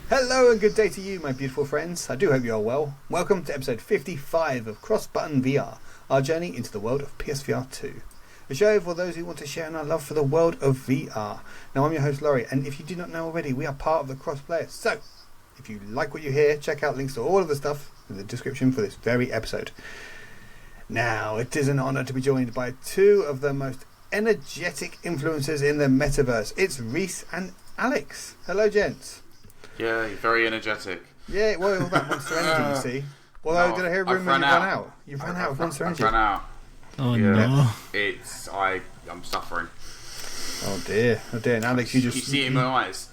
Hello and good day to you, my beautiful friends. I do hope you are well. Welcome to episode 55 of Cross Button VR, our journey into the world of PSVR 2. A show for those who want to share in our love for the world of VR. Now, I'm your host, Laurie, and if you do not know already, we are part of the Cross Players. So, if you like what you hear, check out links to all of the stuff in the description for this very episode. Now, it is an honour to be joined by two of the most energetic influencers in the metaverse. It's Reese and Alex. Hello, gents. Yeah, you're very energetic. Yeah, well, all that Monster Energy, you see. Although, did I hear rumours you've run out? You've run out of Monster Energy. I've run out. Oh, no. I'm suffering. Oh, dear. Oh, dear. And Alex, you see it in my eyes.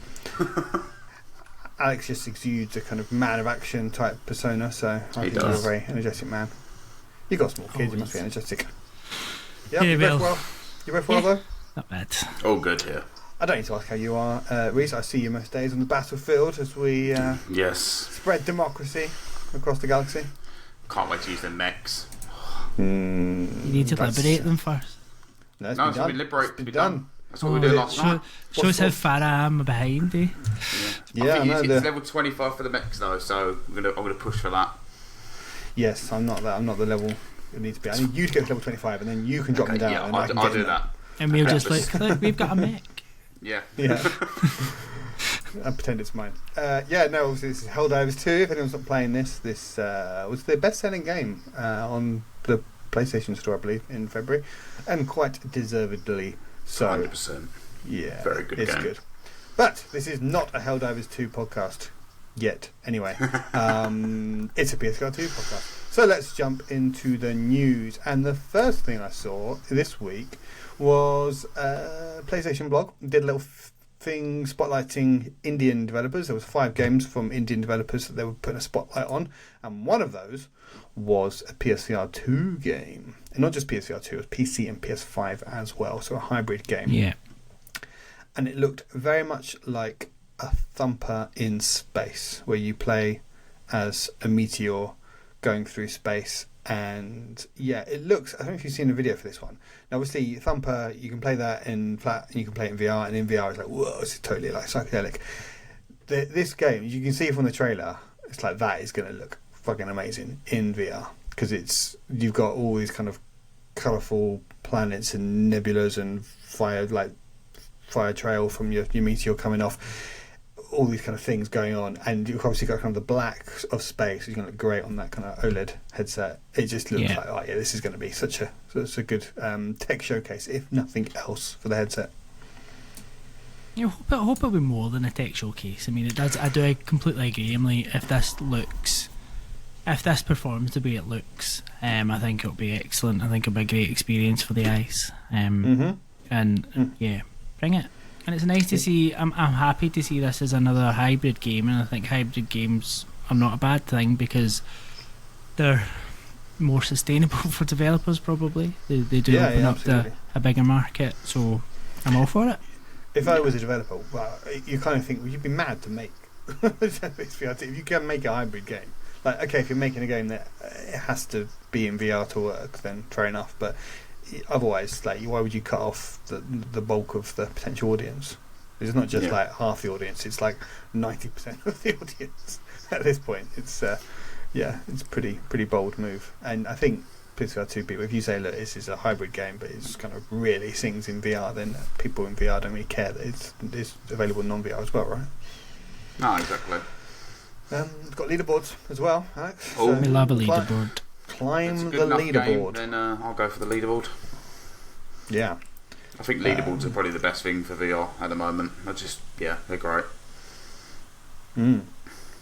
Alex just exudes a kind of man of action type persona, so I think you're a very energetic man. You've got small kids, you must be energetic. Yeah, you're both well, though? Not bad. All good here. I don't need to ask how you are, Reese. I see you most days on the battlefield as we spread democracy across the galaxy. Can't wait to use the mechs. You need to liberate them first. No, it's been done. That's what we did last night. Shows how far I am behind, eh? Yeah, I think it's level 25 for the mechs though, so I'm gonna push for that. Yes, I'm not the level it needs to be. I need you to get to level 25, and then you can drop me down. Yeah, and I'll do that. And we'll just look, we've got a mech. Yeah. I pretend it's mine. Obviously this is Helldivers 2. If anyone's not playing this was the best-selling game on the PlayStation Store, I believe, in February, and quite deservedly so. 100%. Yeah, very good. It's game. Good. But this is not a Helldivers 2 podcast yet. Anyway, it's a PSVR 2 podcast. So let's jump into the news. And the first thing I saw this week was PlayStation blog did a little thing spotlighting Indian developers. There was 5 games from Indian developers that they were putting a spotlight on, and one of those was a PSVR 2 game, and not just PSVR 2, it was PC and PS5 as well, so a hybrid game. Yeah, and it looked very much like a Thumper in space, where you play as a Meteor going through space. And yeah, it looks, I don't know if you've seen a video for this one. Now, obviously, Thumper, you can play that in flat and you can play it in VR, and in VR it's like, whoa, it's totally like psychedelic. This game, you can see from the trailer, it's like that is going to look fucking amazing in VR, because you've got all these kind of colourful planets and nebulas and fire trail from your Meteor coming off. All these kind of things going on, and you've obviously got kind of the black of space. It's going to look great on that kind of OLED headset. It just looks like, oh yeah, this is going to be such a good tech showcase, if nothing else, for the headset. I hope it'll be more than a tech showcase. I mean, it does. I completely agree, Emily. If this performs the way it looks, I think it'll be excellent. I think it'll be a great experience for the eyes. Yeah, bring it. And it's nice to see. I'm happy to see this as another hybrid game, and I think hybrid games are not a bad thing because they're more sustainable for developers. Probably they do open up a bigger market, so I'm all for it. If I was a developer, well, you kind of think, well, you'd be mad to make if you can make a hybrid game. Like, okay, if you're making a game that it has to be in VR to work, then fair enough. But otherwise, like, why would you cut off the bulk of the potential audience? It's not just like half the audience; it's like 90% of the audience at this point. It's it's pretty bold move. And I think PSVR 2 people, if you say, look, this is a hybrid game, but it's kind of really sings in VR, then people in VR don't really care that it's available in non-VR as well, right? No, exactly. It's got leaderboards as well, Alex. Oh, we love a leaderboard. Climb the leaderboard. Game, then I'll go for the leaderboard. Yeah. I think leaderboards are probably the best thing for VR at the moment. They're great.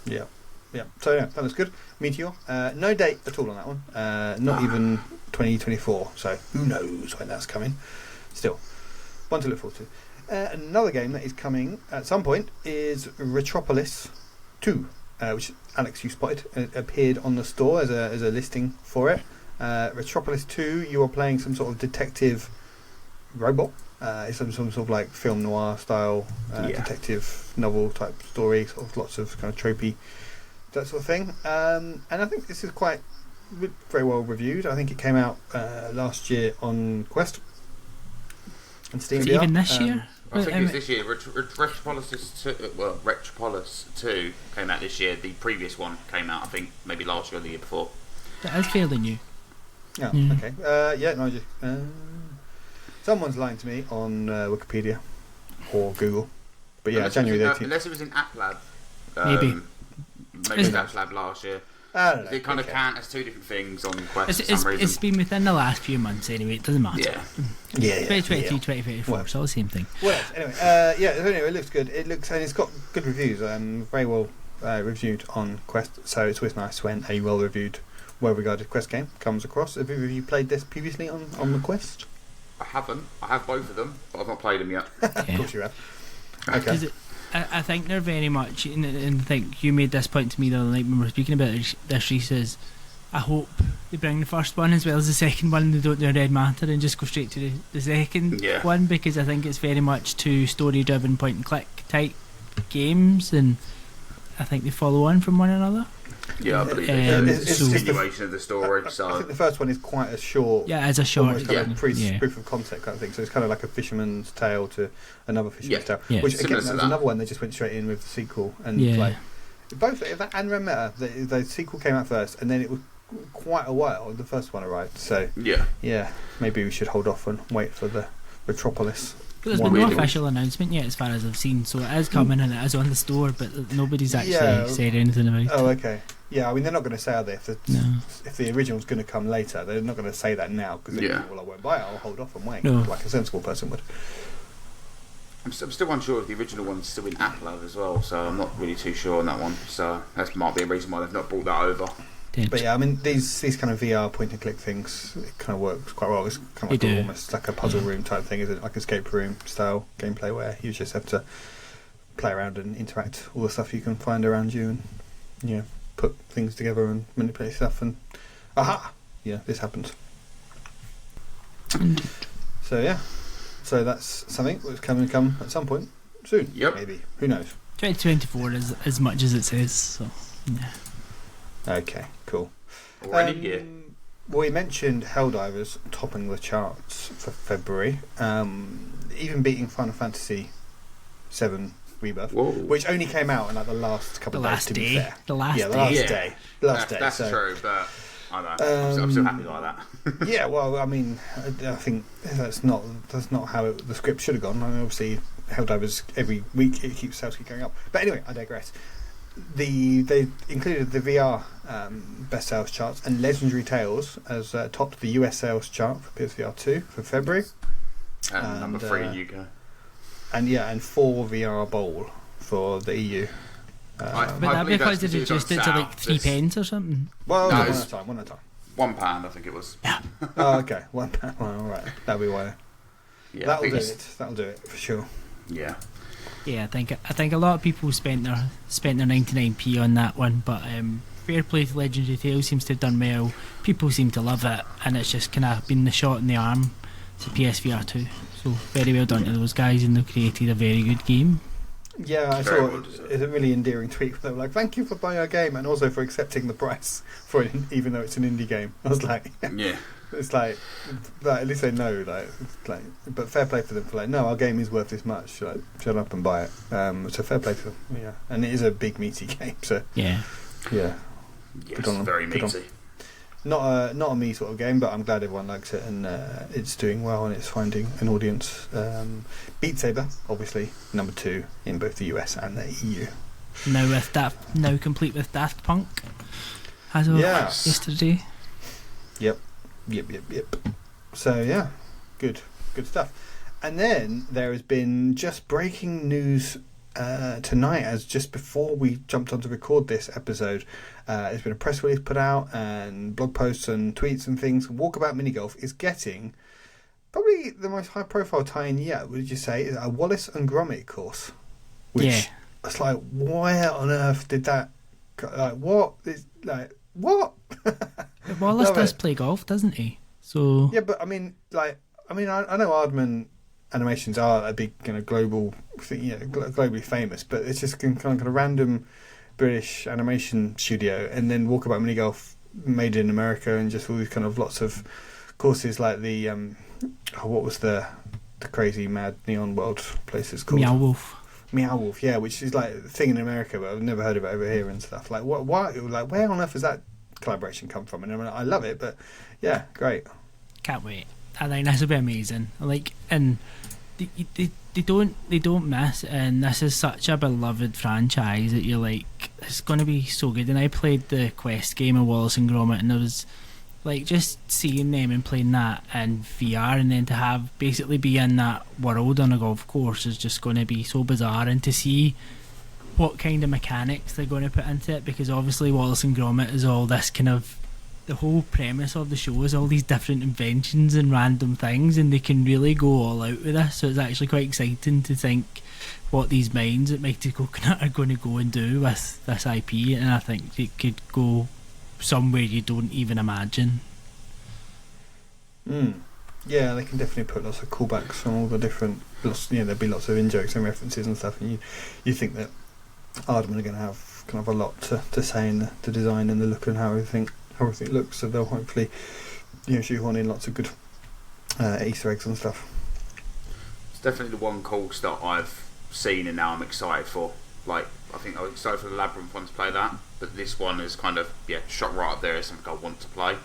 Yeah. So that looks good. Meteor. No date at all on that one. Not even 2024. So who knows when that's coming. Still, one to look forward to. Another game that is coming at some point is Retropolis 2. Which Alex, you spotted, appeared on the store as a listing for it. Retropolis 2, you are playing some sort of detective robot. It's some sort of like film noir style detective novel type story, sort of lots of kind of tropey, that sort of thing. And I think this is quite very well reviewed. I think it came out last year on Quest and Steam VR. Even this year? I think it was this year. Retropolis 2 came out this year. The previous one came out, I think, maybe last year or the year before. That is fairly new. Oh, okay. Someone's lying to me on Wikipedia or Google. But yeah, January 18th. Unless it was in App Lab. Maybe. Maybe it was App Lab last year. I don't know. They kind of count as two different things on Quest for some reason. It's been within the last few months anyway, it doesn't matter. Yeah. 2023, 2024, it's all the same thing. Well, anyway, it looks good. And it's got good reviews, very well reviewed on Quest, so it's always nice when a well-reviewed, well-regarded Quest game comes across. Have either of you played this previously on the Quest? I haven't. I have both of them, but I've not played them yet. Of course you have. Okay. I think they're very much, and I think you made this point to me the other night when we were speaking about this. She says, I hope they bring the first one as well as the second one, and they don't do a Red Matter and just go straight to the second one, because I think it's very much two story-driven point-and-click type games, and I think they follow on from one another. Yeah, I believe it's a continuation of the story. So I think the first one is quite a short. Yeah, as a short. Kind of proof of concept kind of thing. So it's kind of like a fisherman's tale to another fisherman's tale. Yeah. Which again, that was another one they just went straight in with the sequel, and like both that and Red Matter, the sequel came out first, and then it was quite a while the first one arrived. So maybe we should hold off and wait for the Retropolis. But there's been no official announcement yet, as far as I've seen. So it is coming and it is on the store, but nobody's actually said anything about it. Oh, okay. Yeah, I mean, they're not going to say, are they? If the original's going to come later, they're not going to say that now, because I won't buy it, I'll hold off and wait, like a sensible person would. I'm still unsure if the original one's still in App Lab as well, so I'm not really too sure on that one. So that might be a reason why they've not brought that over. But yeah, I mean, these kind of VR point-and-click things, it kind of works quite well. It's kind of like almost like a puzzle room type thing, isn't it? Like escape room style gameplay where you just have to play around and interact all the stuff you can find around you, and put things together and manipulate stuff, and this happens. So that's something that's coming to come at some point soon. Maybe, who knows? 2024 is as much as it says. So okay, cool. Already here. Well, we mentioned Helldivers topping the charts for February, even beating Final Fantasy VII Rebirth, which only came out in like the last couple of days. To be fair, the last day. That's true, but I don't know. I'm still happy like that. Yeah, well, I mean, I think that's not how the script should have gone. I mean, obviously, Helldivers every week it keeps sales keep going up. But anyway, I digress. They included the VR best sales charts, and Legendary Tales as topped the US sales chart for PSVR 2 for February. And number 3 in UK. And 4 VR Bowl for the EU. But that'd be because they reduced it to like 3 pence or something. Well, one at a time. £1, I think it was. Yeah. Oh, okay. £1. Well, all right. That'll be why. Yeah, that'll do it for sure. Yeah. Yeah, I think a lot of people spent their 99p on that one, but fair play to Legendary Tales, seems to have done well. People seem to love it, and it's just kind of been the shot in the arm to PSVR 2. So very well done to those guys, and they've created a very good game. Yeah, I saw it's a really endearing tweet. They were like, "Thank you for buying our game, and also for accepting the price for it, even though it's an indie game." I was like, "Yeah." It's like at least they know, but fair play for them for no, our game is worth this much. Like, shut up and buy it. So fair play to them. Yeah, and it is a big meaty game. So yeah. Yes, very meaty. Not a me sort of game, but I'm glad everyone likes it, and it's doing well and it's finding an audience. Beat Saber, obviously number 2 in both the US and the EU. Now complete with Daft Punk as of yesterday. Yep. So yeah, good stuff. And then there has been just breaking news tonight, as just before we jumped on to record this episode. There's been a press release put out and blog posts and tweets and things. Walkabout Minigolf is getting probably the most high profile tie-in yet, would you say, is a Wallace and Gromit course. Which it's like, where on earth did that what? Wallace does play golf, doesn't he? So yeah, but I know Aardman animations are a big global thing, globally famous, but it's just kind of random British animation studio, and then Walkabout Minigolf made in America, and just all these kind of lots of courses like the what was the the crazy mad neon world place is called? Meow Wolf. Meow Wolf, yeah, which is like a thing in America, but I've never heard of it over here and stuff. Like, what, like, where on earth has that collaboration come from? And I mean, I love it, but yeah, great. Can't wait. I think this will be amazing. Like, and they don't miss, and this is such a beloved franchise that you're like, it's going to be so good. And I played the Quest game of Wallace and Gromit, and there was like just seeing them and playing that in VR, and then to have basically be in that world on a golf course is just going to be so bizarre. And to see what kind of mechanics they're going to put into it, because obviously Wallace and Gromit is all this kind of, the whole premise of the show is all these different inventions and random things, and they can really go all out with this. So it's actually quite exciting to think what these minds at Mighty Coconut are going to go and do with this IP, and I think it could go somewhere you don't even imagine. Yeah, they can definitely put lots of callbacks from all the different, there'll be lots of in-jokes and references and stuff, and you think that Aardman are going to have kind of a lot to say in the design and the look and how everything looks, so they'll hopefully shoehorn in lots of good Easter eggs and stuff. It's definitely the one cool stuff I've seen, and now I'm excited for. Like, I think I was excited for the Labyrinth one to play that, but this one is kind of shot right up there as something I want to play.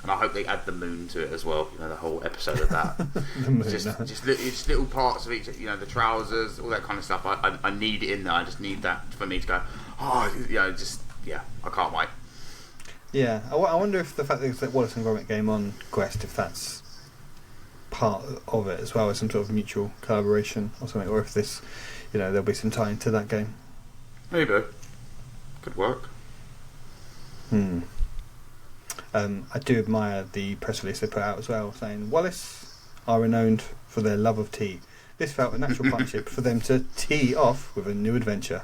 And I hope they add the moon to it as well. The whole episode of that. The moon, just little parts of each. The trousers, all that kind of stuff. I need it in there. I just need that for me to go. I can't wait. Yeah, I wonder if the fact that it's that Wallace and Gromit game on Quest, if that's part of it as well, as some sort of mutual collaboration or something, or if this, there'll be some tie into that game. Maybe. Could work. I do admire the press release they put out as well, saying Wallace are renowned for their love of tea. This felt a natural partnership for them to tee off with a new adventure.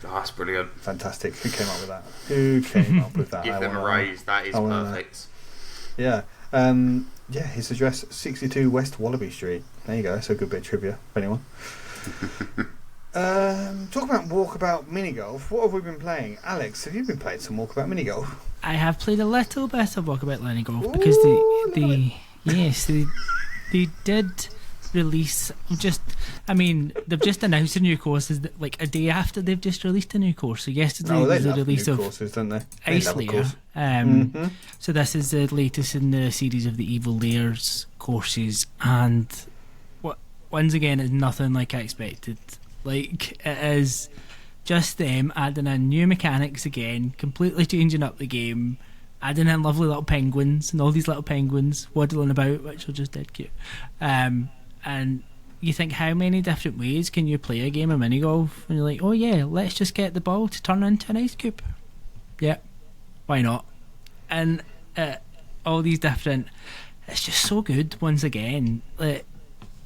Oh, that's brilliant. Fantastic. Who came up with that? Who came up with that? Give them a raise. That is perfect. Yeah. His address, 62 West Wallaby Street. There you go. That's a good bit of trivia for anyone. Talk about Walkabout Minigolf. What have we been playing? Alex, have you been playing some Walkabout Minigolf? I have played a little bit of Walkabout Minigolf because they did release they've just announced a new course like a day after they've just released a new course. So yesterday was the release of courses, don't they? Ice Lair. So this is the latest in the series of the Evil Lairs courses, and once again it's nothing like I expected. Like, it is just them adding in new mechanics again, completely changing up the game, adding in lovely little penguins and all these little penguins waddling about, which are just dead cute. And you think, how many different ways can you play a game of mini golf? And you're like, oh yeah, let's just get the ball to turn into an ice cube. Yeah, why not? And all these different, it's just so good. Once again, like,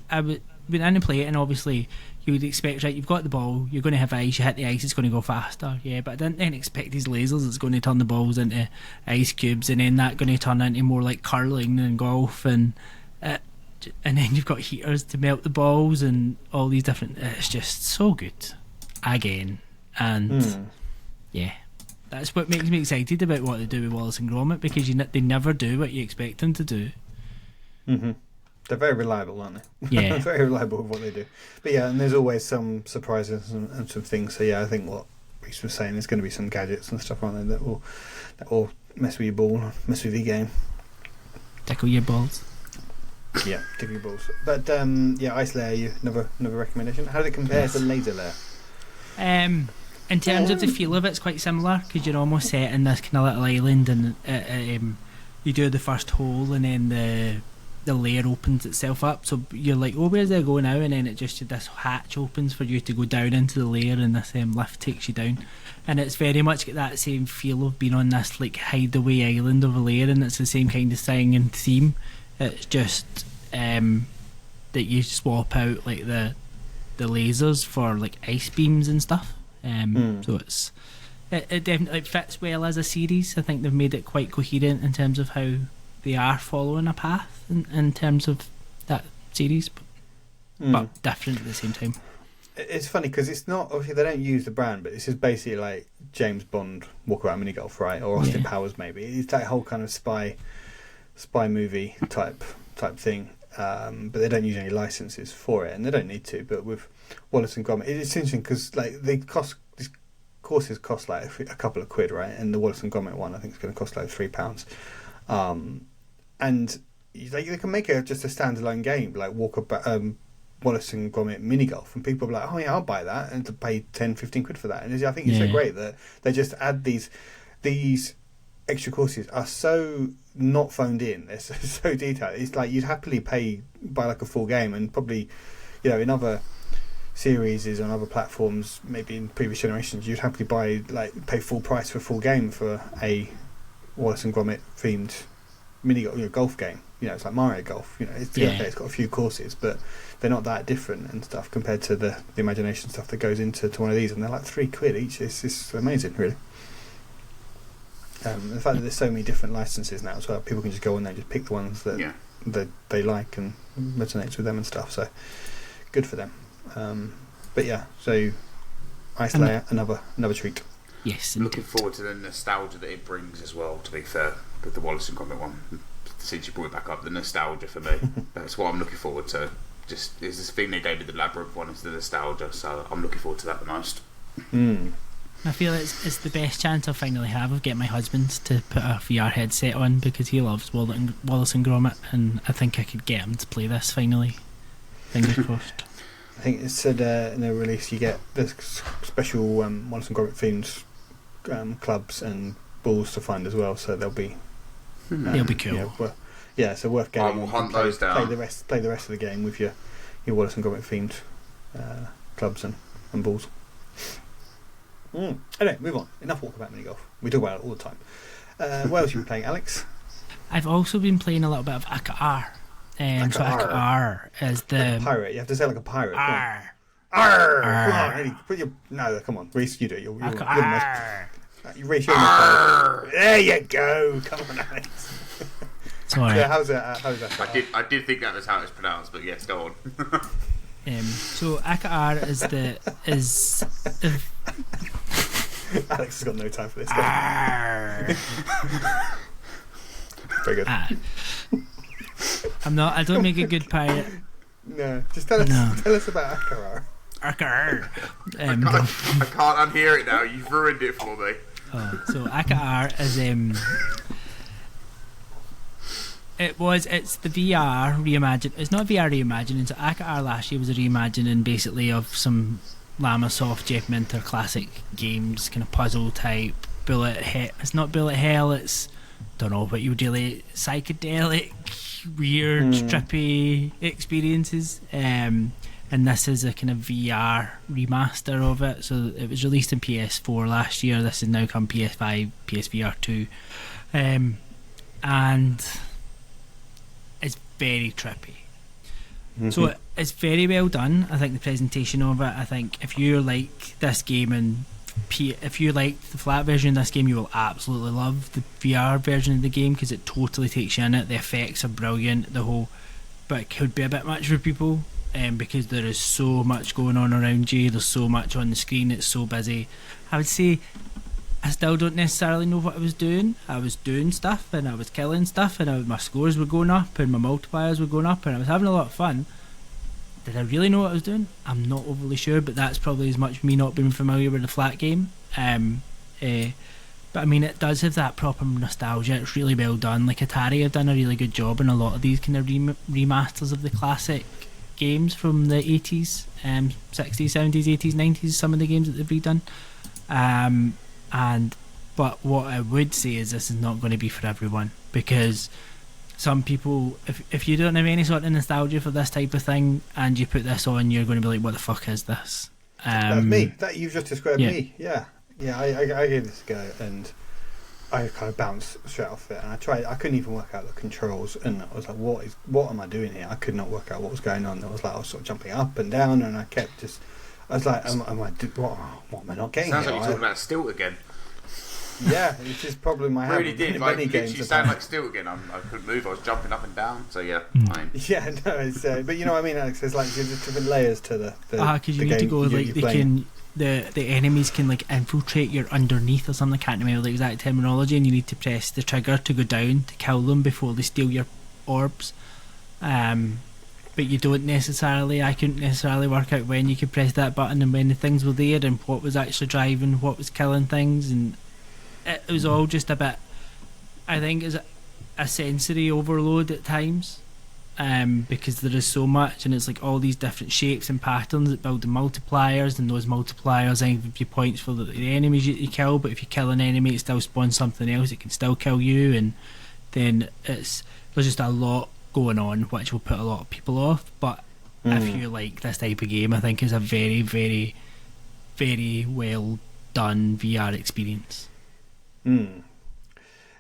I went in and play it, and obviously you would expect, right, you've got the ball, you're going to have ice, you hit the ice, it's going to go faster. Yeah, but I didn't then expect these lasers, it's going to turn the balls into ice cubes, and then that going to turn into more like curling than golf, and then you've got heaters to melt the balls and all these different. It's just so good again, and yeah, that's what makes me excited about what they do with Wallace and Gromit, because they never do what you expect them to do. They're very reliable, aren't they? Yeah. Very reliable with what they do. But yeah, and there's always some surprises and some things. So yeah, I think what Reese was saying, there's going to be some gadgets and stuff on there that will mess with your ball, mess with your game. Tickle your balls. Yeah, tickle your balls. But Ice Lair, another recommendation. How did it compare to Laser Lair? In terms of the feel of it, it's quite similar, because you're almost set in this kind of little island, and you do the first hole, and then the lair opens itself up, so you're like, oh, where do I go now? And then this hatch opens for you to go down into the lair, and this lift takes you down, and it's very much got that same feel of being on this like hideaway island of a lair, and it's the same kind of thing and theme. It's just that you swap out like the lasers for like ice beams and stuff. So it definitely fits well as a series. I think they've made it quite coherent in terms of how they are following a path in terms of that series, but different at the same time. It's funny because it's not, obviously they don't use the brand, but this is basically like James Bond Walkabout Minigolf, right? Or Austin Powers maybe. It's that whole kind of spy movie type thing. but they don't use any licenses for it, and they don't need to. But with Wallace and Gromit, it's interesting because like these courses cost like a couple of quid, right? And the Wallace and Gromit one, I think, is going to cost like £3. And they can make it just a standalone game, like Walkabout Wallace and Gromit Minigolf, and people are like, oh yeah, I'll buy that, and to pay 10-15 quid for that. And I think it's so great that they just add these extra courses are so not phoned in. They're so detailed. It's like you'd happily buy like a full game, and probably, in other series on other platforms, maybe in previous generations, you'd happily pay full price for a full game for a Wallace and Gromit themed golf game. It's like Mario Golf. It's got a few courses, but they're not that different and stuff compared to the imagination stuff that goes into one of these, and they're like £3 each. It's amazing, really. The fact that there's so many different licenses now as well, people can just go on there and just pick the ones that they like and resonates with them and stuff. So good for them. But yeah, so Ice Lair, another treat. Yes, I'm looking forward to the nostalgia that it brings as well. To be fair, with the Wallace and Gromit one, since you brought it back up, the nostalgia for me, that's what I'm looking forward to. Just is this thing they gave with the Labyrinth one is the nostalgia, so I'm looking forward to that the most. I feel it's the best chance I'll finally have of getting my husband to put a VR headset on, because he loves Wallace and Gromit, and I think I could get him to play this finally. Fingers crossed. I think it said in the release you get this special Wallace and Gromit themed clubs and balls to find as well, so they'll be cool. So worth getting. I will hunt those down. Play the rest of the game with your Wallace and Gromit themed clubs and balls. Anyway, move on. Enough Walkabout Minigolf. We talk about it all the time. What else have you been playing, Alex? I've also been playing a little bit of Akka Arrh. Akka Arrh is the... Like a pirate. You have to say like a pirate. Arr. Arr. Arr. Come on. Reese, you do it. You're Akka Arr. Reese, you're the There you go. Come on, Alex. Sorry. Yeah, how's that? I did think that was how it's pronounced, but yes, go on. So Akka Arrh is Alex has got no time for this. Very good. I don't make a good pirate. No, just tell us about Akka Arrh. Akka Arrh. I can't unhear it now. You've ruined it for me. So Akka Arrh is it's the VR reimagined. It's not VR reimagining. So Akka Arrh last year was a reimagining basically of some Lamasoft Jeff Minter classic games, kind of puzzle type, bullet hell. It's not bullet hell, it's don't know what you would really psychedelic, weird, trippy experiences. And this is a kind of VR remaster of it. So it was released in PS4 last year. This has now come PS5, PSVR 2, and it's very trippy. So it's very well done. I think the presentation of it, I think if you like this game and if you like the flat version of this game, you will absolutely love the VR version of the game, because it totally takes you in it. The effects are brilliant, but it could be a bit much for people, because there is so much going on around you, there's so much on the screen, it's so busy. I would say I still don't necessarily know what I was doing. I was doing stuff and I was killing stuff, and my scores were going up and my multipliers were going up, and I was having a lot of fun. Did I really know what I was doing? I'm not overly sure, but that's probably as much me not being familiar with the flat game. But I mean, it does have that proper nostalgia. It's really well done. Like Atari have done a really good job in a lot of these kind of remasters of the classic games from the 80s, 60s, 70s, 80s, 90s, some of the games that they've redone. But what I would say is this is not going to be for everyone, because some people, if you don't have any sort of nostalgia for this type of thing and you put this on, you're going to be like, what the fuck is this? Me, that you've just described me. Yeah, I gave this a go and I kind of bounced straight off it, and I couldn't even work out the controls, and I was like, what am I doing here? I could not work out what was going on. It was like I was sort of jumping up and down, and I was like, what am I not getting? Sounds like you're talking about Stilt again. Yeah, it's just problem I have. Really did. Many Like, games you sound like Stilt again. I couldn't move. I was jumping up and down. So yeah, fine. Yeah, no, it's but you know what I mean, Alex. There's like there's different layers to the because you need to go like they can the enemies can like infiltrate your underneath or something. I can't remember the exact terminology, and you need to press the trigger to go down to kill them before they steal your orbs. but you don't necessarily. I couldn't necessarily work out when you could press that button and when the things were there and what was actually driving, what was killing things, and it was all just a bit. I think is a sensory overload at times, because there is so much, and it's like all these different shapes and patterns that build the multipliers, and those multipliers then give you points for the enemies you kill. But if you kill an enemy, it still spawns something else. It can still kill you, and then there's just a lot going on, which will put a lot of people off. But if you like this type of game, I think it's a very, very, very well done VR experience.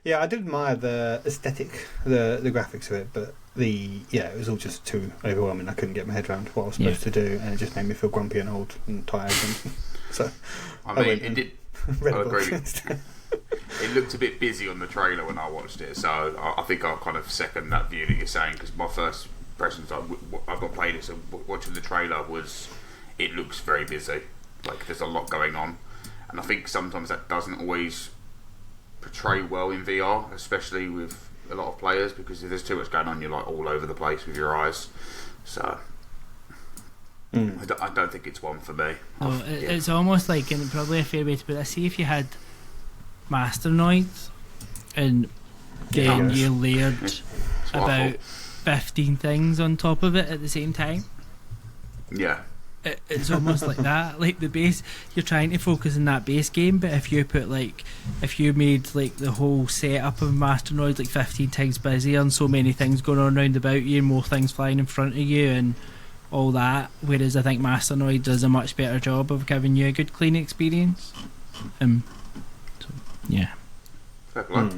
Yeah, I did admire the aesthetic, the graphics of it, but it was all just too overwhelming. I couldn't get my head around what I was supposed to do, and it just made me feel grumpy and old and tired. And so I mean, it did. I agree. It looked a bit busy on the trailer when I watched it, so I think I'll kind of second that view that you're saying, because my first impressions, I've not played it, so watching the trailer was, it looks very busy, like there's a lot going on, and I think sometimes that doesn't always portray well in VR, especially with a lot of players, because if there's too much going on, you're like all over the place with your eyes, so I don't think it's one for me. Well, it's almost like, and probably a fair way to put it, see if you had Masternoids and then you layered about 15 things on top of it at the same time. Yeah. It's almost like that. Like the base, you're trying to focus on that base game, but if you made like the whole setup of Masternoids like 15 times busier and so many things going on round about you, more things flying in front of you and all that, whereas I think Masternoid does a much better job of giving you a good clean experience. Yeah. Fair play.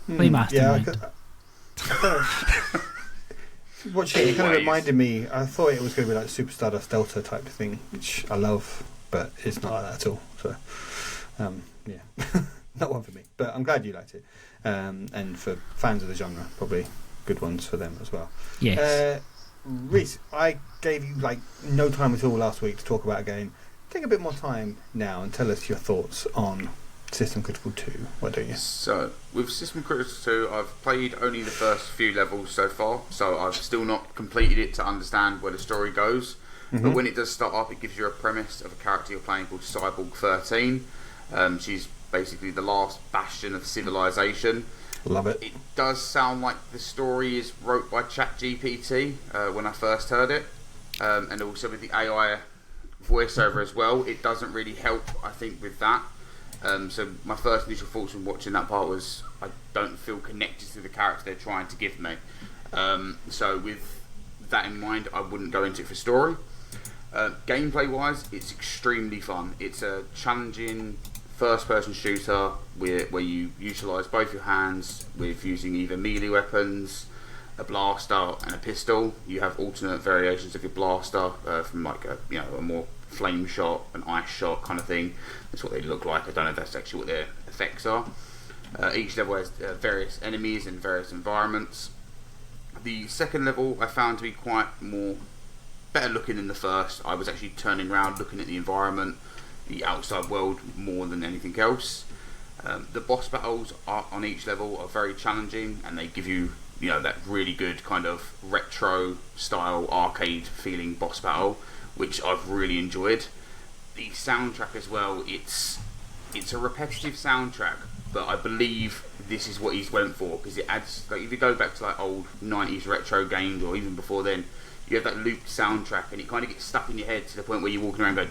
Play Mastermind. Watching it kind of reminded me, I thought it was going to be like Super Stardust Delta type of thing, which I love, but it's not like that at all. So, not one for me. But I'm glad you liked it. And for fans of the genre, probably good ones for them as well. Yes. Reese, I gave you like no time at all last week to talk about a game. Take a bit more time now and tell us your thoughts on System Critical 2. Why don't you? So, with System Critical 2, I've played only the first few levels so far, so I've still not completed it to understand where the story goes. But when it does start up, it gives you a premise of a character you're playing called Cyborg 13. She's basically the last bastion of civilization. Love it. It does sound like the story is wrote by ChatGPT when I first heard it, and also with the AI voiceover as well. It doesn't really help, I think, with that. So my first initial thoughts when watching that part was I don't feel connected to the character they're trying to give me. So with that in mind, I wouldn't go into it for story. Gameplay wise, it's extremely fun. It's a challenging first person shooter where you utilise both your hands with using either melee weapons, a blaster and a pistol. You have alternate variations of your blaster from like a more flame shot, an ice shot kind of thing. That's what they look like. I don't know if that's actually what their effects are. Each level has various enemies and various environments. The second level I found to be quite more better looking than the first. I was actually turning around looking at the environment, the outside world more than anything else. The boss battles on each level are very challenging, and they give you that really good kind of retro style arcade feeling boss battle, which I've really enjoyed. The soundtrack as well, it's a repetitive soundtrack, but I believe this is what he's went for, because it adds, like, if you go back to like old 90s retro games or even before then, you have that looped soundtrack and it kind of gets stuck in your head to the point where you're walking around going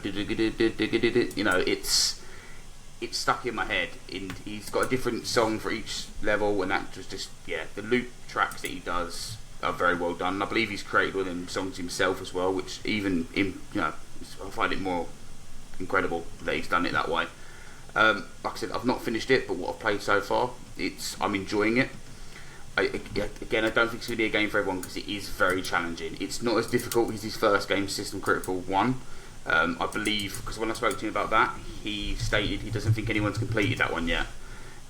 it's stuck in my head. And he's got a different song for each level, and that just the loop tracks that he does are very well done. And I believe he's created all them songs himself as well, which even I find it more incredible that he's done it that way. Like I said, I've not finished it, but what I've played so far, I'm enjoying it. I don't think it's going to be a game for everyone because it is very challenging. It's not as difficult as his first game, System Critical 1. I believe, because when I spoke to him about that, he stated he doesn't think anyone's completed that one yet.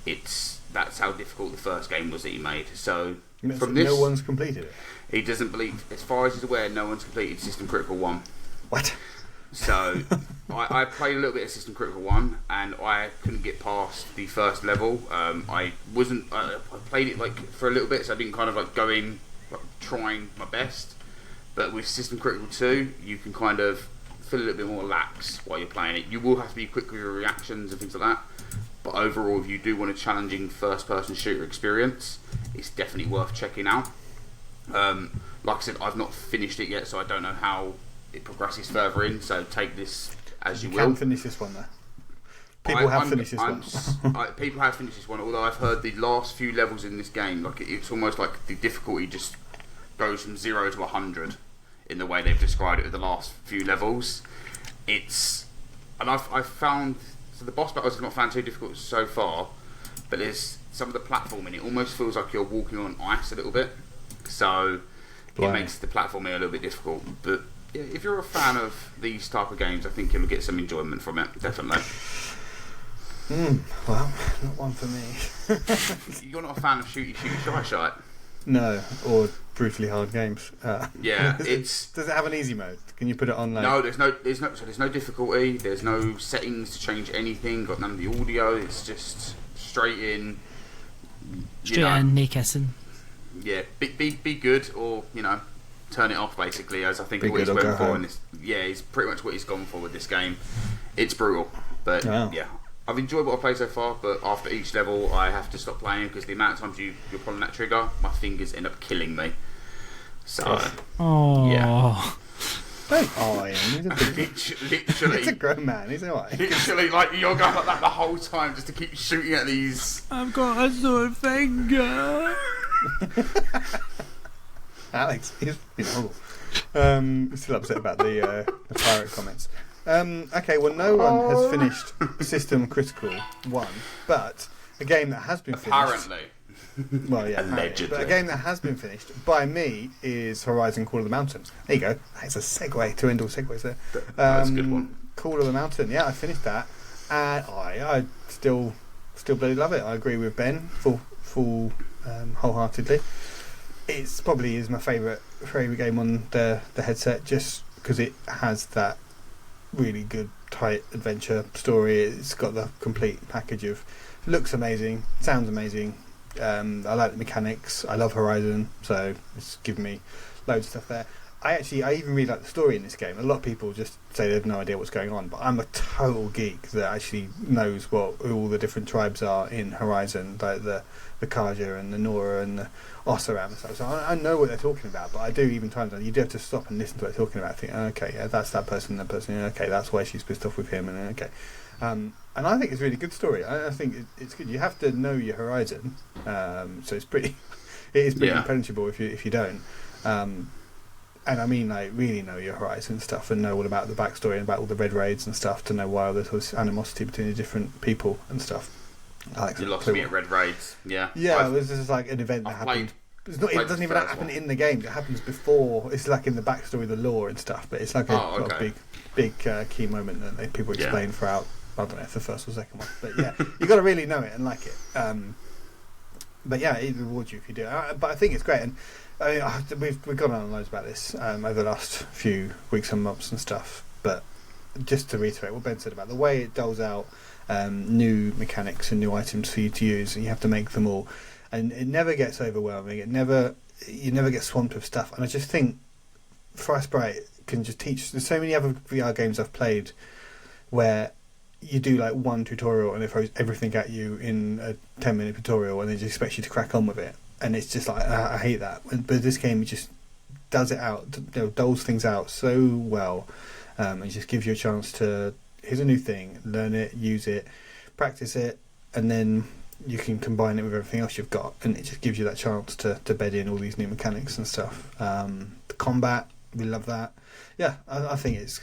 That's how difficult the first game was that he made. So from this, no one's completed it. He doesn't believe, as far as he's aware, no one's completed System Critical 1. What? So I played a little bit of System Critical 1 and I couldn't get past the first level. I played it like for a little bit, so I didn't kind of like go in like, trying my best. But with System Critical 2, you can kind of feel a little bit more lax while you're playing it. You will have to be quick with your reactions and things like that. But overall, if you do want a challenging first-person shooter experience, it's definitely worth checking out. Like I said, I've not finished it yet, so I don't know how it progresses further in. So take this as you will. You can finish this one though. People have finished this one. People have finished this one. Although I've heard the last few levels in this game, like it's almost like the difficulty just goes from 0 to 100 in the way they've described it with the last few levels. I've found the boss battles have not found too difficult so far, but there's some of the platforming. It almost feels like you're walking on ice a little bit. So it makes the platforming a little bit difficult, but yeah, if you're a fan of these type of games, I think you'll get some enjoyment from it, definitely. Well, not one for me. You're not a fan of shooty shy. No, or brutally hard games. Yeah, does it have an easy mode? Can you put it on? Like... No, there's no difficulty. There's no settings to change anything. Got none of the audio. It's just straight in. Straight in, no kissing. Yeah, be good, or turn it off. Basically, as I think what he's went for in this. Yeah, it's pretty much what he's gone for with this game. It's brutal, but yeah. I've enjoyed what I've played so far, but after each level I have to stop playing because the amount of times you're pulling that trigger, my fingers end up killing me. So, yeah. Don't him. He's a big... literally. He's a grown man. He's alright. Literally, like you're going like that the whole time just to keep shooting at these. I've got a sore finger. Alex, he's horrible. Still upset about the pirate comments. Okay, well, no one has finished System Critical 1, but a game that has been finished... Apparently. Well, yeah, allegedly. But a game that has been finished by me is Horizon Call of the Mountain. There you go. That's a segue to end all segues there. That's a good one. Call of the Mountain, yeah, I finished that, and I still bloody love it. I agree with Ben wholeheartedly. It's probably is my favourite game on the headset, just because it has that really good tight adventure story. It's got the complete package of looks amazing, sounds amazing. I like the mechanics. I love Horizon, so it's given me loads of stuff there. I even really like the story in this game. A lot of people just say they have no idea what's going on, but I'm a total geek that actually knows what all the different tribes are in Horizon, like the Kaja and the Nora and the Ossaram and stuff. So I know what they're talking about, but I do even times you do have to stop and listen to what they're talking about. Think, okay, yeah, that's that person. Okay, that's why she's pissed off with him. And okay, and I think it's a really good story. I think it's good. You have to know your Horizon, so it is pretty impenetrable if you don't. And I mean, like, really know your Horizon stuff and know all about the backstory and about all the red raids and stuff to know why there's all this animosity between the different people and stuff. You lost me at red raids, yeah. Yeah, it was just like an event that happened. It doesn't even happen in the game. It happens before. It's like in the backstory, the lore and stuff. But it's like a big key moment that people explain throughout. I don't know if the first or second one, but yeah, you got to really know it and like it. But yeah, it rewards you if you do. But I think it's great, and we've gone on loads about this over the last few weeks and months and stuff. But just to reiterate what Ben said about the way it doles out new mechanics and new items for you to use, and you have to make them all, and it never gets overwhelming. You never get swamped with stuff. And I just think Frostbite can just teach. There's so many other VR games I've played where you do like one tutorial and it throws everything at you in a 10-minute tutorial and it just expects you to crack on with it, and it's just like I hate that. But this game just does it out, doles things out so well, and just gives you a chance to, here's a new thing, learn it, use it, practice it, and then you can combine it with everything else you've got, and it just gives you that chance to bed in all these new mechanics and stuff. The combat, we love that. Yeah, I think it's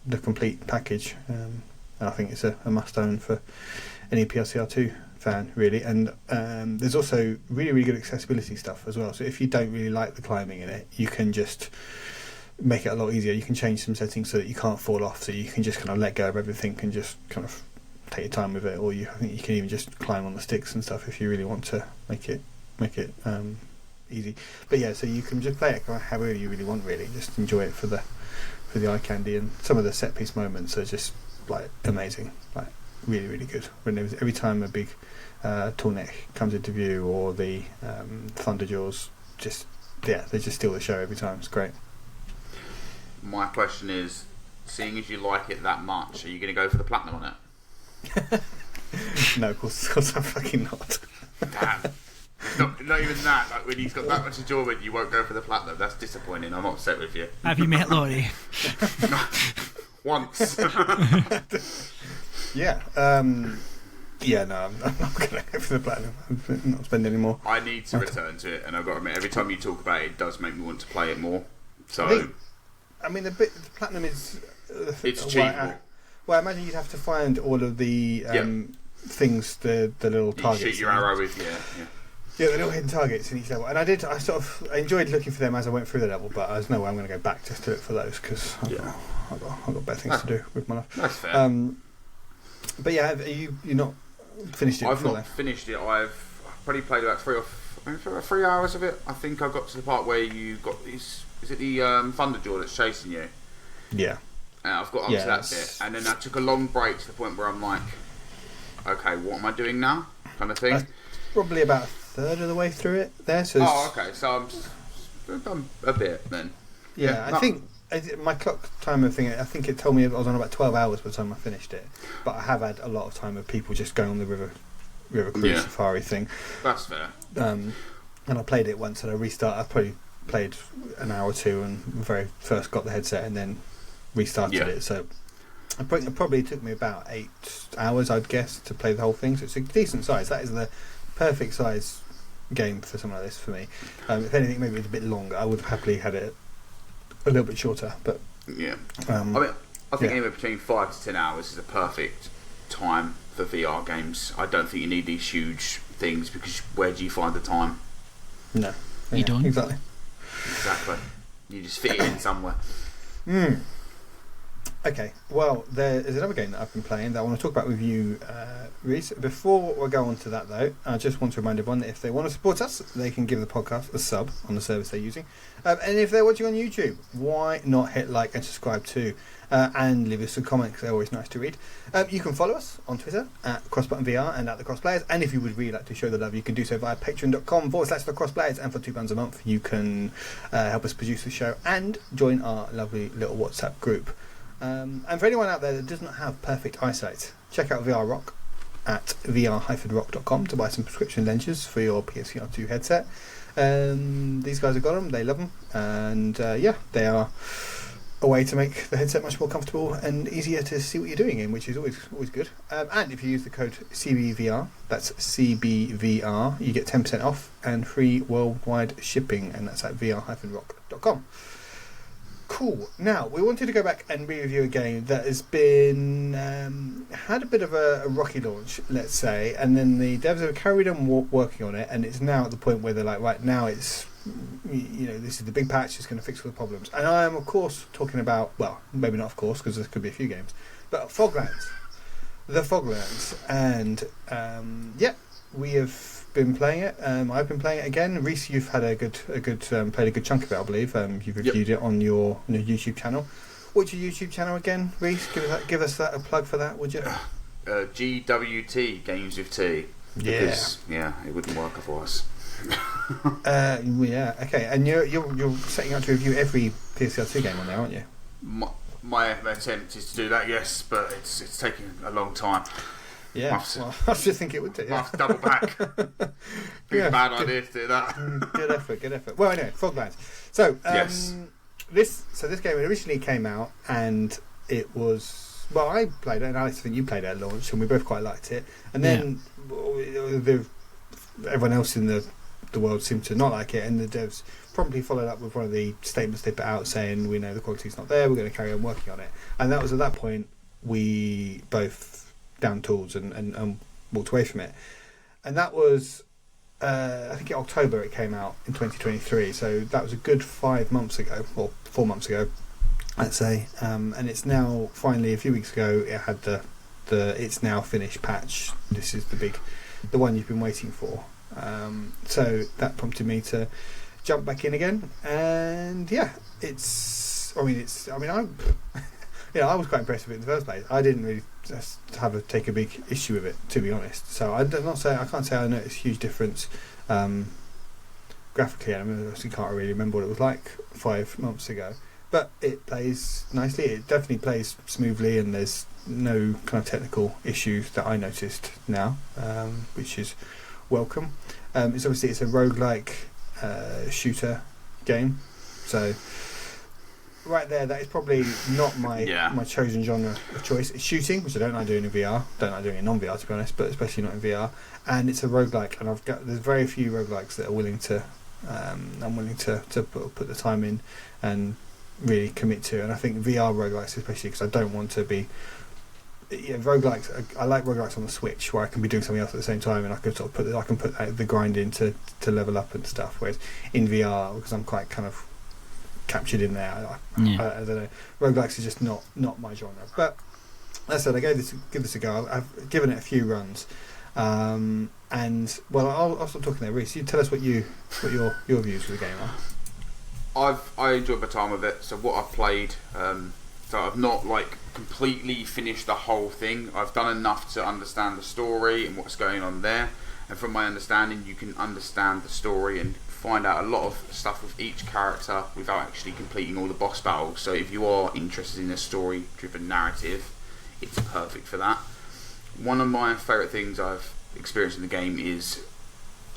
the complete package, and I think it's a must-own for any PSVR2 fan, really. And there's also really, really good accessibility stuff as well. So if you don't really like the climbing in it, you can just make it a lot easier. You can change some settings so that you can't fall off, so you can just kind of let go of everything and just kind of take your time with it. Or I think you can even just climb on the sticks and stuff if you really want to make it easy. But yeah, so you can just play it however you really want, really. Just enjoy it for for the eye candy, and some of the set piece moments are just like amazing, like really really good. When every time a big tall neck comes into view, or the Thunderjaws, they just steal the show every time. It's great. My question is, seeing as you like it that much, are you going to go for the platinum on it? No, of course I'm fucking not. Damn. Not even that. Like, when he's got that much enjoyment, you won't go for the platinum. That's disappointing. I'm upset with you. Have you met Laurie? Once. Yeah. Yeah, no, I'm not going to go for the platinum. I'm not spending any more. I need to return to it, and I've got to admit, every time you talk about it, it does make me want to play it more. So, I mean, the platinum is... it's achievable. Well, I imagine you'd have to find all of the things, the little targets. You shoot your arrow with, Yeah, the little hidden targets in each level. And I enjoyed looking for them as I went through the level, but there's no way I'm going to go back just to look for those, because I've got better things to do with my life. That's fair. But yeah, you're not finished it? I've not finished it. I've probably played about 3 hours of it. I think I got to the part where you got is it the Thunderjaw that's chasing you? Yeah. And I've got up to that bit, and then I took a long break to the point where I'm like, okay, what am I doing now? Kind of thing. Probably about a third of the way through it there. So okay, so I've done a bit then. Yeah, I think my clock timer thing, I think it told me I was on about 12 hours by the time I finished it. But I have had a lot of time of people just going on the river cruise safari thing. That's fair. And I played it once and I restarted. I probably played an hour or two and very first got the headset and then restarted it. So it probably took me about 8 hours, I'd guess, to play the whole thing. So it's a decent size. That is the perfect size game for something like this for me. If anything, maybe it's a bit longer. I would have happily had it a little bit shorter, but I think anywhere between 5 to 10 hours is a perfect time for VR games. I don't think you need these huge things, because where do you find the time? No, you don't. Exactly. You just fit it in somewhere. Okay, well, there is another game that I've been playing that I want to talk about with you, Reese. Before we go on to that, though, I just want to remind everyone that if they want to support us, they can give the podcast a sub on the service they're using. And if they're watching on YouTube, why not hit like and subscribe too? And leave us a comment, because they're always nice to read. You can follow us on Twitter at CrossButtonVR and at The Crossplayers. And if you would really like to show the love, you can do so via patreon.com/TheCrossplayers. And for £2 a month, you can help us produce the show and join our lovely little WhatsApp group. And for anyone out there that does not have perfect eyesight, check out VR Rock at vr-rock.com to buy some prescription lenses for your PSVR2 headset. These guys have got them, they love them, and they are a way to make the headset much more comfortable and easier to see what you're doing in, which is always good. And if you use the code CBVR, that's CBVR, you get 10% off and free worldwide shipping, and that's at vr-rock.com. Cool. Now, we wanted to go back and re-review a game that has been had a bit of a rocky launch, let's say, and then the devs have carried on working on it, and it's now at the point where they're like, right, now it's, this is the big patch, it's going to fix all the problems. And I am, of course, talking about, well, maybe not of course, because there could be a few games, but Foglands. The Foglands. And, we have been playing it. I've been playing it again. Reese, you've had played a good chunk of it, I believe. You've reviewed it on your YouTube channel. What's your YouTube channel again, Reese? Give us a plug for that, would you? GWT, Games with T. Because, it wouldn't work otherwise. Okay. And you're setting out to review every PSVR2 game on there, aren't you? My attempt is to do that, yes, but it's taking a long time. Yeah, I should think it would do. I have to double back. Big bad idea to do that. Good effort. Well, anyway, Foglands. So, this game originally came out, and it was, well, I played it, and Alex, I think you played it at launch, and we both quite liked it. And then everyone else in the world seemed to not like it, and the devs promptly followed up with one of the statements they put out saying, we know the quality's not there, we're going to carry on working on it. And that was at that point we both down tools and walked away from it. And that was I think in October it came out in 2023, so that was a good 5 months ago, or 4 months ago, I'd say. And it's now finally, a few weeks ago, it had the it's now finished patch. This is the one you've been waiting for. So that prompted me to jump back in again, and it's I'm I was quite impressed with it in the first place. I didn't really just take a big issue with it, to be honest. So I can't say I noticed a huge difference graphically. I obviously can't really remember what it was like 5 months ago, but it plays nicely. It definitely plays smoothly, and there's no kind of technical issues that I noticed now, which is welcome. It's a roguelike shooter game, so right there, that is probably not my chosen genre of choice. It's shooting, which I don't like doing in VR. Don't like doing it in non-VR, to be honest, but especially not in VR. And it's a roguelike, and there's very few roguelikes that are willing to I'm willing to put the time in and really commit to. And I think VR roguelikes, especially because I don't want to be roguelikes. I like roguelikes on the Switch, where I can be doing something else at the same time, and I can sort of put the grind in to level up and stuff. Whereas in VR, because I'm quite kind of captured in there, I don't know. Roguelikes is just not my genre. But as I said, I give this a go. I've given it a few runs, and well, I'll stop talking there. Reece, you tell us what your views of the game are. I enjoyed my time with it. So what I've played, so I've not completely finished the whole thing. I've done enough to understand the story and what's going on there. And from my understanding, you can understand the story and find out a lot of stuff with each character without actually completing all the boss battles. So if you are interested in a story-driven narrative, it's perfect for that. One of my favourite things I've experienced in the game is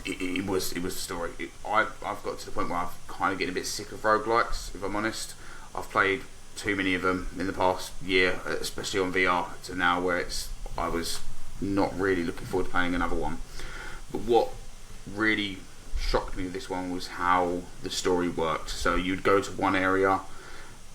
it was the story. I've got to the point where I'm kind of getting a bit sick of roguelikes, if I'm honest. I've played too many of them in the past year, especially on VR, to now where I was not really looking forward to playing another one. But what really shocked me with this one was how the story worked. So you'd go to one area,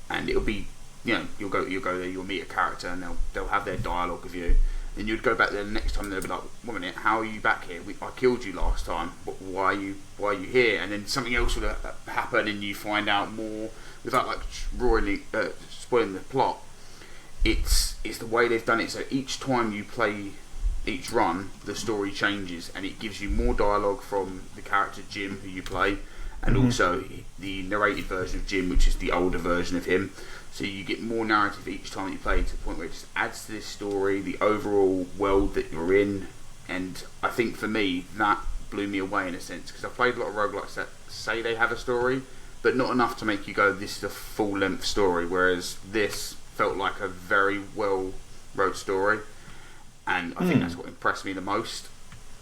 and it'll be, you'll go there, you'll meet a character, and they'll have their dialogue with you. Then you'd go back there the next time, and they'll be like, "1 minute, how are you back here? I killed you last time. Why are you here?" And then something else will happen, and you find out more without spoiling the plot. It's the way they've done it. So each time you play each run, the story changes, and it gives you more dialogue from the character Jim, who you play, and also the narrated version of Jim, which is the older version of him. So you get more narrative each time you play, to the point where it just adds to this story, the overall world that you're in. And I think for me, that blew me away in a sense, because I've played a lot of roguelikes that say they have a story, but not enough to make you go, this is a full-length story, whereas this felt like a very well-wrote story. And I think that's what impressed me the most.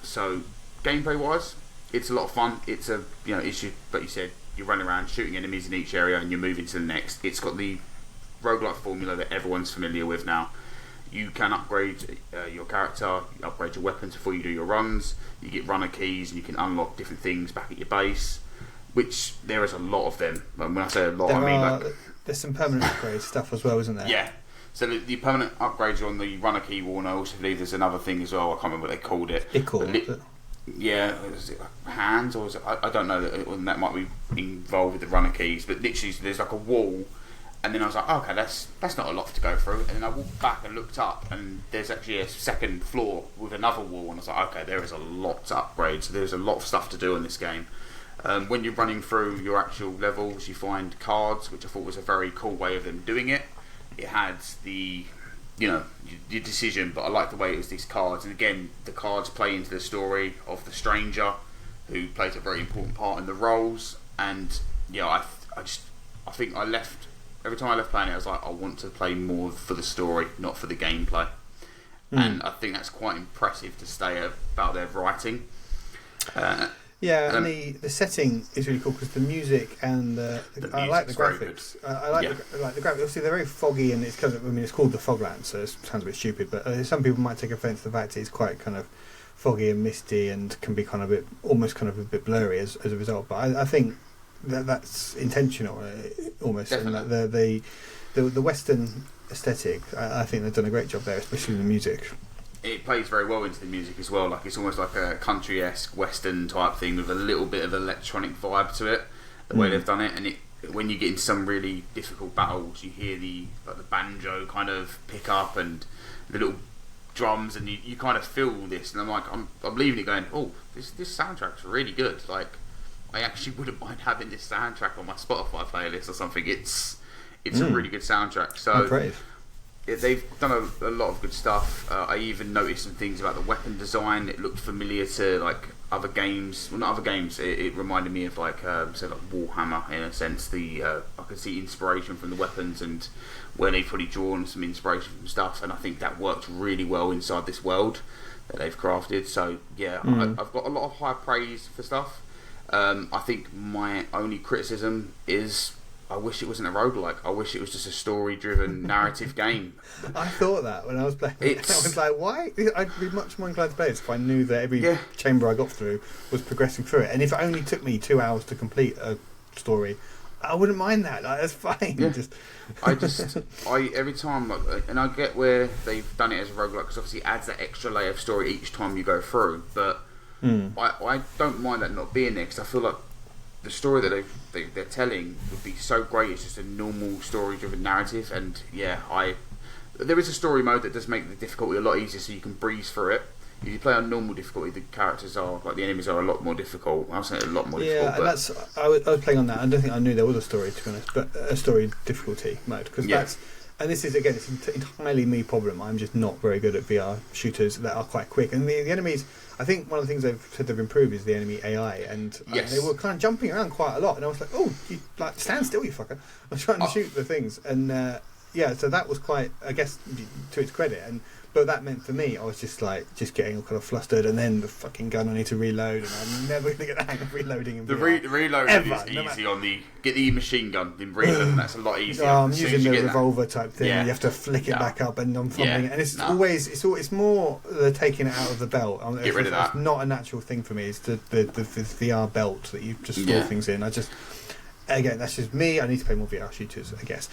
So gameplay-wise, it's a lot of fun. It's a issue, but you said you're running around shooting enemies in each area, and you're moving to the next. It's got the roguelike formula that everyone's familiar with now. You can upgrade your character, you upgrade your weapons before you do your runs. You get runner keys, and you can unlock different things back at your base, which there is a lot of them. When I say a lot, I mean there's some permanent upgrade stuff as well, isn't there? Yeah. So the permanent upgrades are on the runner key wall, and I also believe there's another thing as well. I can't remember what they called it. Yeah, was it hands, or was it? I don't know. That might be involved with the runner keys, but literally there's like a wall, and then I was like, okay, that's not a lot to go through. And then I walked back and looked up, and there's actually a second floor with another wall, and I was like, okay, there is a lot to upgrade. So there's a lot of stuff to do in this game. When you're running through your actual levels, you find cards, which I thought was a very cool way of them doing it. It had the your decision, but I like the way it was these cards. And again, the cards play into the story of the stranger, who plays a very important part in the roles. And I think I left, every time I left playing it, I was like, I want to play more for the story, not for the gameplay. And I think that's quite impressive to say about their writing. And the setting is really cool, because the music and I like the graphics. I like the graphics. Obviously, they're very foggy, and it's kind of, it's called the Foglands, so it sounds a bit stupid. But some people might take offence to the fact it's quite kind of foggy and misty, and can be kind of almost a bit blurry as a result. But I think that's intentional, almost. Definitely. And the Western aesthetic, I think they've done a great job there, especially in the music. It plays very well into the music as well. Like, it's almost like a country-esque Western type thing with a little bit of electronic vibe to it, the way they've done it. And when you get into some really difficult battles, you hear the banjo kind of pick up, and the little drums, and you kind of feel this. And I'm leaving it going, oh, this soundtrack's really good. Like, I actually wouldn't mind having this soundtrack on my Spotify playlist or something. It's It's a really good soundtrack. So they've done a lot of good stuff. I even noticed some things about the weapon design. It looked familiar to like other games. Well, not other games. It reminded me of like say like Warhammer in a sense. I could see inspiration from the weapons and where they've probably drawn some inspiration from stuff. And I think that worked really well inside this world that they've crafted. So yeah, I've got a lot of high praise for stuff. I think my only criticism is I wish it wasn't a roguelike. I wish it was just a story-driven narrative game. I thought that when I was playing it. I was like, why? I'd be much more inclined to play this if I knew that every chamber I got through was progressing through it. And if it only took me 2 hours to complete a story, I wouldn't mind that. Like, that's fine. Yeah. Every time, and I get where they've done it as a roguelike because obviously it adds that extra layer of story each time you go through. But I don't mind that not being there because I feel like the story that they're telling would be so great. It's just a normal story-driven narrative, and there is a story mode that does make the difficulty a lot easier, so you can breeze through it. If you play on normal difficulty, the characters are like the enemies are a lot more difficult. I was saying a lot more difficult. Yeah, I was playing on that. I don't think I knew there was a story, to be honest, but a story difficulty mode because that's. And this is again, it's an entirely me problem. I'm just not very good at VR shooters that are quite quick, and the enemies. I think one of the things they've said they've improved is the enemy AI, and they were kind of jumping around quite a lot, and I was like, "Oh, you like stand still, you fucker!" I'm trying to shoot the things, and so that was quite, I guess, to its credit, but that meant for me, I was just getting all kind of flustered, and then the fucking gun I need to reload, and I'm never going to get the hang of reloading in VR. The reloading is easy on get the machine gun, then reload, and that's a lot easier. I'm using the revolver type thing. Yeah. You have to flick it back up, and I'm fumbling it, and it's more the taking it out of the belt. Get rid of that. It's not a natural thing for me. It's the VR belt that you just store things in. Again, that's just me. I need to play more VR shooters, I guess.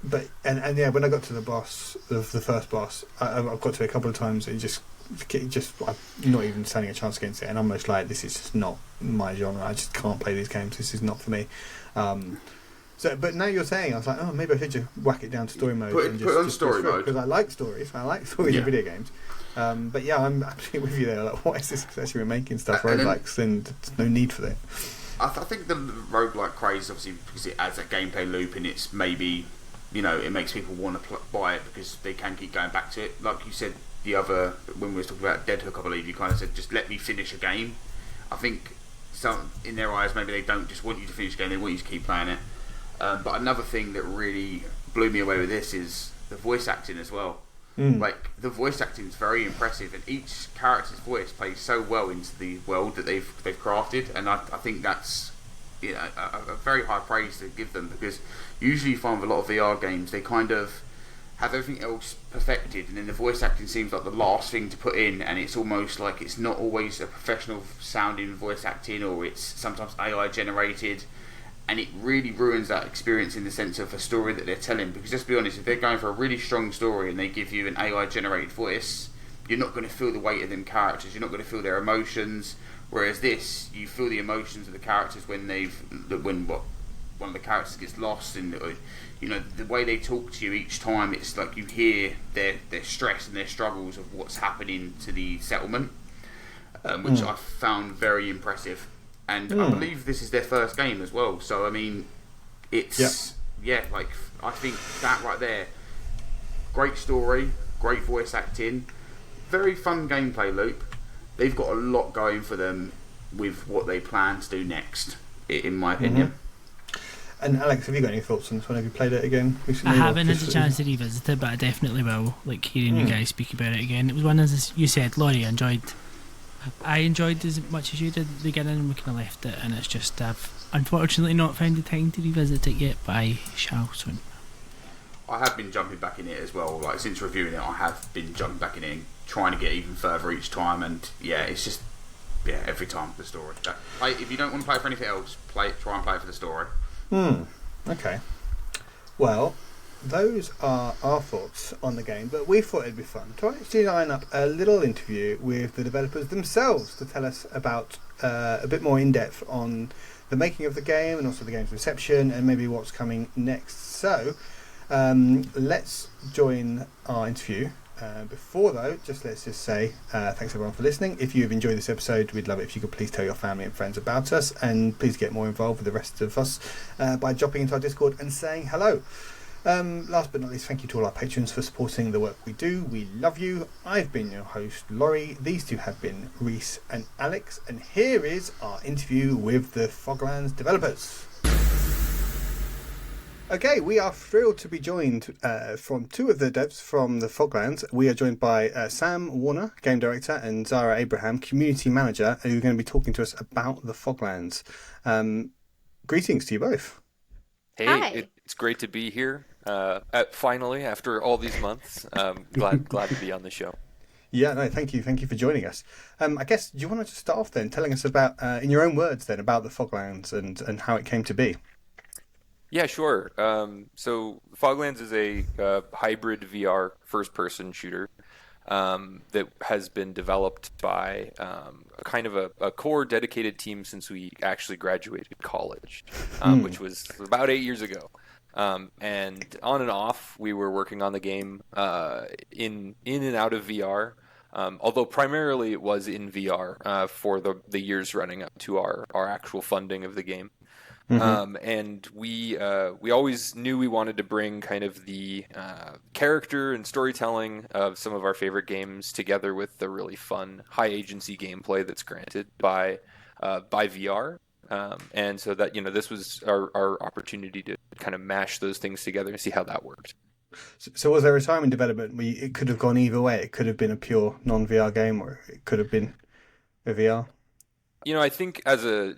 But when I got to the boss, the first boss, I've got to it a couple of times. And just I'm not even standing a chance against it, and I'm almost like, this is just not my genre. I just can't play these games. This is not for me. But now you're saying, I was like, oh, maybe I should just whack it down to story mode. Put it on story mode because I like stories. I like stories in video games. But yeah, I'm absolutely with you there. Like, what is this? Especially we're making stuff roguelikes, and there's no need for that. I think the roguelike craze, obviously, because it adds that gameplay loop, and it's maybe. It makes people want to buy it because they can keep going back to it. Like you said, when we were talking about Dead Hook, I believe you kind of said, just let me finish a game. I think some in their eyes, maybe they don't just want you to finish a game; they want you to keep playing it. But another thing that really blew me away with this is the voice acting as well. Like the voice acting is very impressive, and each character's voice plays so well into the world that they've crafted, and I think that's. A very high praise to give them because usually you find with a lot of VR games they kind of have everything else perfected and then the voice acting seems like the last thing to put in, and it's almost like it's not always a professional sounding voice acting, or it's sometimes AI generated, and it really ruins that experience in the sense of a story that they're telling. Because let's be honest, if they're going for a really strong story and they give you an AI generated voice, you're not going to feel the weight of them characters, you're not going to feel their emotions. Whereas this, you feel the emotions of the characters when one of the characters gets lost, and the way they talk to you each time, it's like you hear their stress and their struggles of what's happening to the settlement, which I found very impressive. And I believe this is their first game as well. So I mean, it's I think that right there, great story, great voice acting, very fun gameplay loop. They've got a lot going for them with what they plan to do next, in my opinion. And Alex, have you got any thoughts on this one? Have you played it again recently? I haven't had a chance to revisit it, but I definitely will. Like hearing you guys speak about it again. It was one, as you said, Laurie, I enjoyed as much as you did at the beginning, and we kind of left it, and it's just I've unfortunately not found the time to revisit it yet, but I shall soon. I have been jumping back in it as well. Like since reviewing it, I have been jumping back in it, trying to get even further each time, and it's just every time the story. If you don't want to play for anything else, try and play for the story. Okay. Well, those are our thoughts on the game, but we thought it'd be fun to actually line up a little interview with the developers themselves to tell us about a bit more in depth on the making of the game and also the game's reception and maybe what's coming next. So let's join our interview Before though, let's just say thanks everyone for listening. If you've enjoyed this episode, we'd love it if you could please tell your family and friends about us, and please get more involved with the rest of us by dropping into our Discord and saying hello. Last but not least, thank you to all our patrons for supporting the work we do. We love you. I've been your host, Laurie. These two have been Reese and Alex, and here is our interview with the Foglands developers. Okay, we are thrilled to be joined from two of the devs from the Foglands. We are joined by Sam Warner, Game Director, and Zara Abraham, Community Manager, who are going to be talking to us about the Foglands. Greetings to you both. Hey, Hi. it's great to be here. Finally, after all these months, glad to be on the show. Yeah, no, thank you for joining us. I guess, do you want to just start off then, telling us about, in your own words then, about the Foglands and how it came to be? Yeah, sure. So Foglands is a hybrid VR first-person shooter that has been developed by kind of a core dedicated team since we actually graduated college, which was about 8 years ago. And on and off, we were working on the game in and out of VR, although primarily it was in VR for the years running up to our actual funding of the game. And we always knew we wanted to bring kind of the character and storytelling of some of our favorite games together with the really fun high agency gameplay that's granted by VR. And so that, this was our opportunity to kind of mash those things together and see how that worked. So was there a time in development where it could have gone either way? It could have been a pure non-VR game, or it could have been a VR? I think as a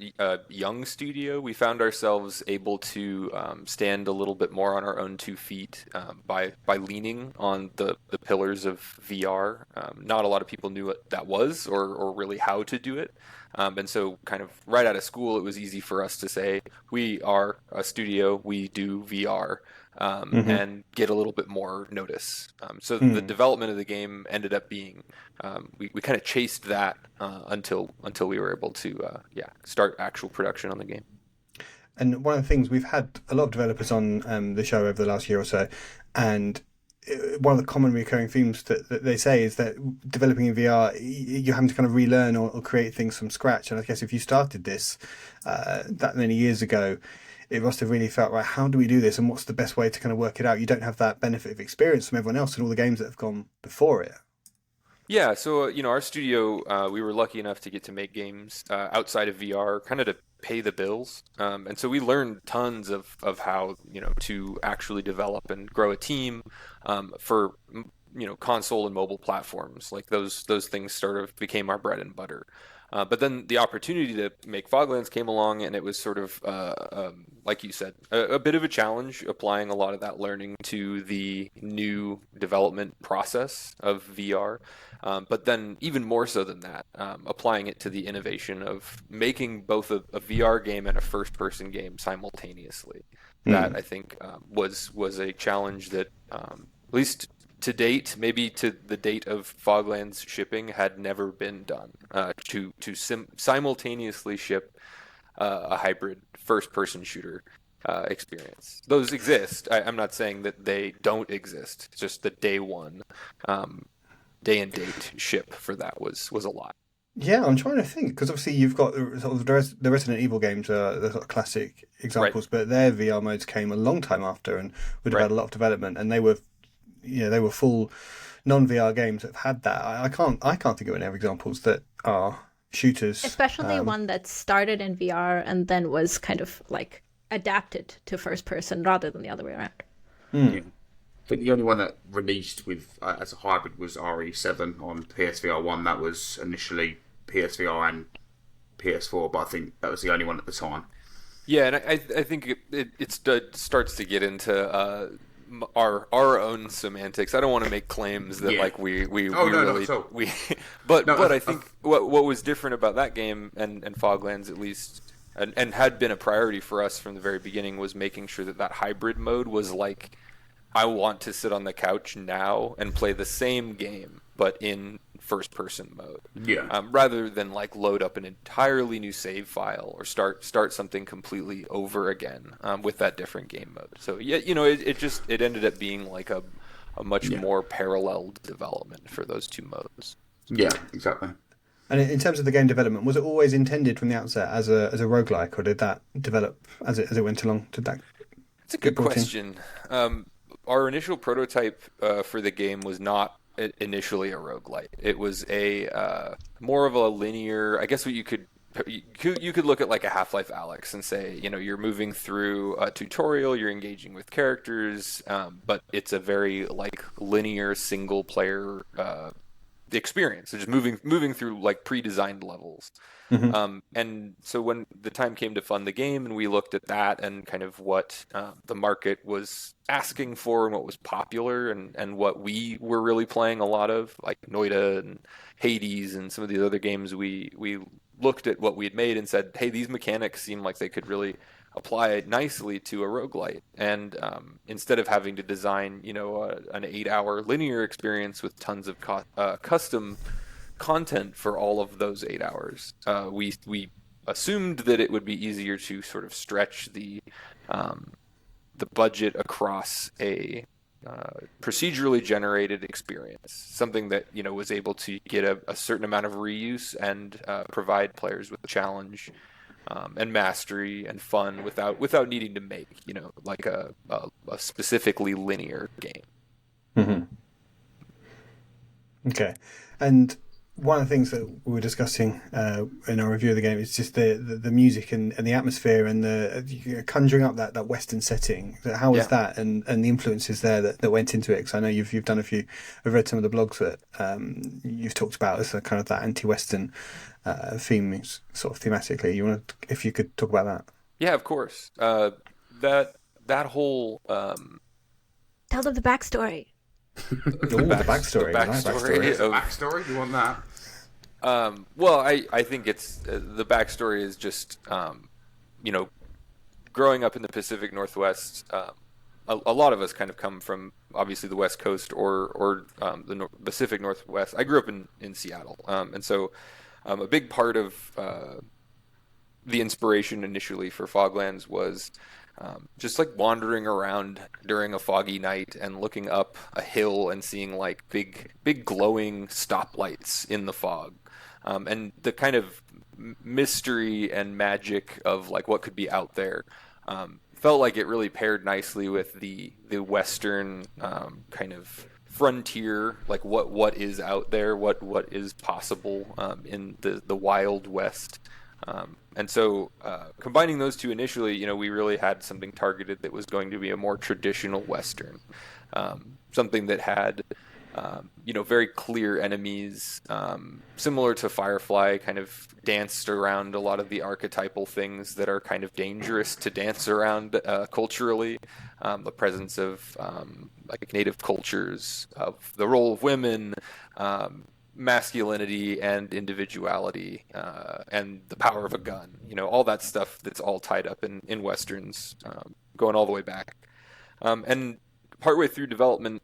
young studio, we found ourselves able to stand a little bit more on our own 2 feet by leaning on the pillars of VR. Not a lot of people knew what that was or really how to do it. And so kind of right out of school, it was easy for us to say, we are a studio, we do VR, and get a little bit more notice. So the development of the game ended up being, we kind of chased that until we were able to start actual production on the game. And one of the things, we've had a lot of developers on the show over the last year or so, and one of the common recurring themes that they say is that developing in VR, you're having to kind of relearn or create things from scratch. And I guess if you started this that many years ago, it must have really felt, right, how do we do this and what's the best way to kind of work it out? You don't have that benefit of experience from everyone else and all the games that have gone before it. Yeah, so our studio, we were lucky enough to get to make games outside of VR, kind of to pay the bills, and so we learned tons of how to actually develop and grow a team for console and mobile platforms. Like those things sort of became our bread and butter. But then the opportunity to make Foglands came along, and it was sort of, like you said, a bit of a challenge applying a lot of that learning to the new development process of VR. But then even more so than that, applying it to the innovation of making both a VR game and a first-person game simultaneously. That, I think, was a challenge that, at least to date, maybe to the date of Foglands shipping, had never been done, to simultaneously ship a hybrid first-person shooter experience. Those exist. I'm not saying that they don't exist. It's just the day and date ship for that was a lot. Yeah, I'm trying to think, because obviously you've got sort of the Resident Evil games are the sort of classic examples, right, but their VR modes came a long time after and would have had a lot of development, and they were full non-VR games that have had that. I can't think of any other examples that are shooters. Especially one that started in VR and then was kind of like adapted to first person rather than the other way around. Yeah. I think the only one that released with as a hybrid was RE7 on PSVR 1. That was initially PSVR and PS4, but I think that was the only one at the time. Yeah, and I think it starts to get into our own semantics. I don't want to make claims that but I think what was different about that game and Foglands, at least, and had been a priority for us from the very beginning, was making sure that hybrid mode was like, I want to sit on the couch now and play the same game, but in first-person mode. Yeah. Rather than like load up an entirely new save file or start something completely over again with that different game mode. So yeah, it ended up being like a a much more paralleled development for those two modes. Yeah, exactly. And in terms of the game development, was it always intended from the outset as a roguelike, or did that develop as it went along? Did that? It's a good question. Our initial prototype for the game was not initially a roguelite. It was a more of a linear. I guess what you could look at like a Half-Life Alyx and say, you're moving through a tutorial, you're engaging with characters, but it's a very like linear single player experience. So just moving through like pre-designed levels. And so when the time came to fund the game, and we looked at that and kind of what the market was asking for and what was popular and what we were really playing a lot of, like Noita and Hades and some of the other games, we looked at what we had made and said, hey, these mechanics seem like they could really apply nicely to a roguelite. And instead of having to design, an 8-hour linear experience with tons of custom content for all of those 8 hours, we assumed that it would be easier to sort of stretch the budget across a procedurally generated experience, something that was able to get a certain amount of reuse and provide players with a challenge and mastery and fun without needing to make like a specifically linear game. Okay, and one of the things that we were discussing in our review of the game is just the music and the atmosphere and the conjuring up that Western setting. How was that and the influences there that went into it? Because I know you've done a few. I've read some of the blogs that you've talked about as a kind of that anti-Western theme, sort of thematically. If you could talk about that? Yeah, of course. That whole tell them the backstory. The backstory. Backstory? You want that? Well, I think it's the backstory is just growing up in the Pacific Northwest. A lot of us kind of come from obviously the West Coast or the Pacific Northwest. I grew up in Seattle, and so a big part of the inspiration initially for Foglands was just like wandering around during a foggy night and looking up a hill and seeing like big glowing stoplights in the fog, and the kind of mystery and magic of like what could be out there felt like it really paired nicely with the Western kind of frontier, like what is out there, what is possible in the Wild West. And so combining those two initially, we really had something targeted that was going to be a more traditional Western, something that had, very clear enemies, similar to Firefly, kind of danced around a lot of the archetypal things that are kind of dangerous to dance around culturally. The presence of like native cultures, of the role of women, masculinity and individuality, and the power of a gun, all that stuff that's all tied up in Westerns, going all the way back. And partway through development,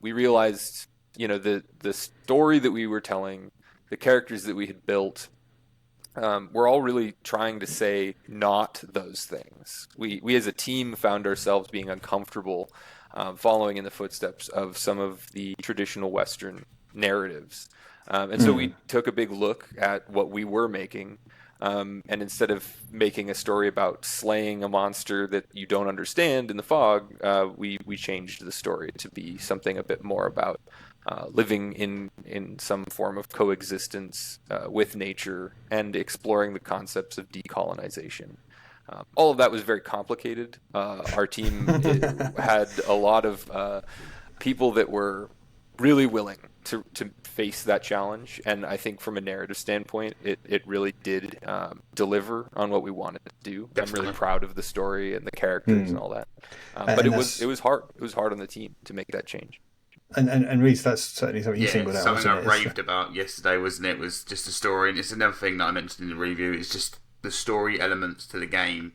we realized, the story that we were telling, the characters that we had built, we're all really trying to say not those things. We as a team found ourselves being uncomfortable following in the footsteps of some of the traditional Western narratives. And so we took a big look at what we were making, and instead of making a story about slaying a monster that you don't understand in the fog, we changed the story to be something a bit more about living in some form of coexistence with nature and exploring the concepts of decolonization. All of that was very complicated. Our team had a lot of people that were really willing to face that challenge, and I think from a narrative standpoint, it really did deliver on what we wanted to do. Definitely. I'm really proud of the story and the characters and all that. But it was hard. It was hard on the team to make that change. And Reece, that's certainly something you singled out. Something I raved about yesterday, wasn't it? Was just the story, and it's another thing that I mentioned in the review. It's just the story elements to the game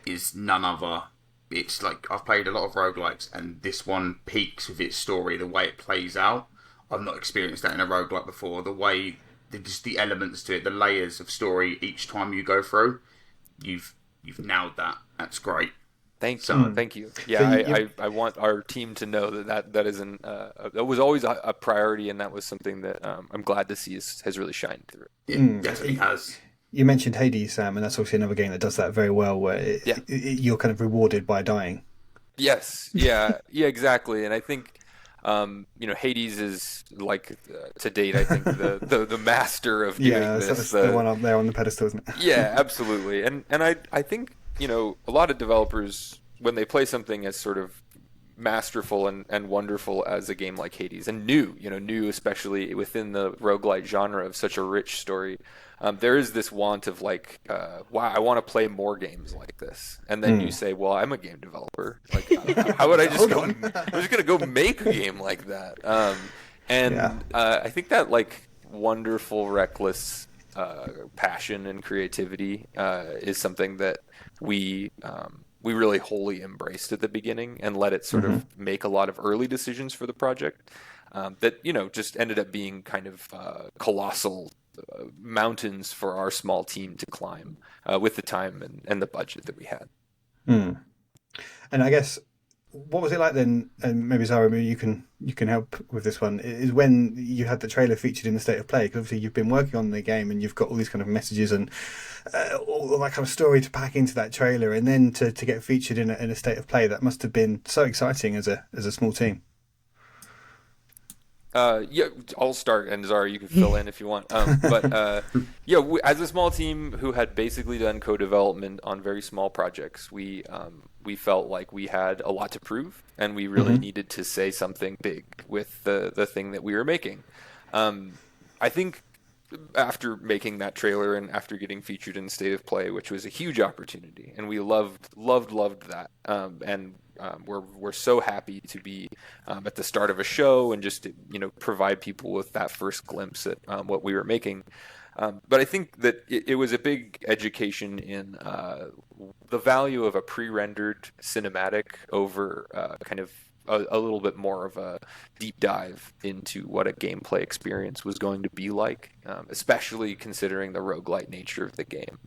is none other. It's like I've played a lot of roguelikes, and this one peaks with its story, the way it plays out. I've not experienced that in a roguelike before. The way, just the elements to it, the layers of story each time you go through, you've nailed that. That's great. Thank So- you, thank you. Yeah, So I want our team to know that isn't that was always a priority, and that was something that I'm glad to see has really shined through. It definitely has. You mentioned Hades, Sam, and that's obviously another game that does that very well, where you're kind of rewarded by dying. Yes, yeah, exactly. And I think, Hades is like to date, I think the master of doing this. That's the one up there on the pedestal, isn't it? Yeah, absolutely. And I think a lot of developers, when they play something as sort of masterful and wonderful as a game like Hades, and new especially within the roguelite genre of such a rich story, there is this want of like, wow, I want to play more games like this. And then you say, well, I'm a game developer. Like, how would I just go? I'm just gonna go make a game like that. I think that like wonderful, reckless passion and creativity is something that we really wholly embraced at the beginning and let it sort of make a lot of early decisions for the project that just ended up being kind of colossal mountains for our small team to climb with the time and the budget that we had. And I guess, what was it like then? And maybe Zara, maybe you can help with this one. Is when you had the trailer featured in the State of Play, because obviously you've been working on the game and you've got all these kind of messages and all that kind of story to pack into that trailer, and then to get featured in a State of Play, that must have been so exciting as a small team. I'll start, and Zara, you can fill in if you want. As a small team who had basically done co-development on very small projects, we felt like we had a lot to prove, and we really needed to say something big with the thing that we were making. I think after making that trailer and after getting featured in State of Play, which was a huge opportunity, and we loved that, we're so happy to be at the start of a show and just provide people with that first glimpse at what we were making. But I think that it was a big education in the value of a pre-rendered cinematic over kind of a little bit more of a deep dive into what a gameplay experience was going to be like, especially considering the roguelite nature of the game.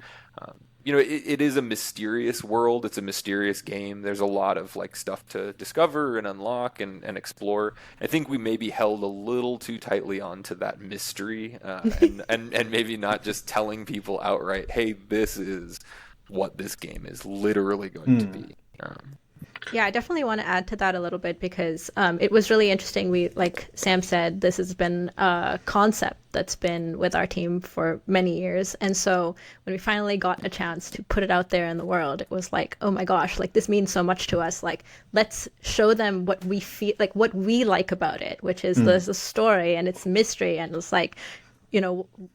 It is a mysterious world. It's a mysterious game. There's a lot of like stuff to discover and unlock and explore. I think we maybe held a little too tightly onto that mystery and maybe not just telling people outright, hey, this is what this game is literally going to be. Yeah, I definitely want to add to that a little bit because it was really interesting. We, like Sam said, this has been a concept that's been with our team for many years. And so when we finally got a chance to put it out there in the world, it was like, oh my gosh, like this means so much to us. Like, let's show them what we feel, like what we like about it, which is the story and its mystery. And it's like,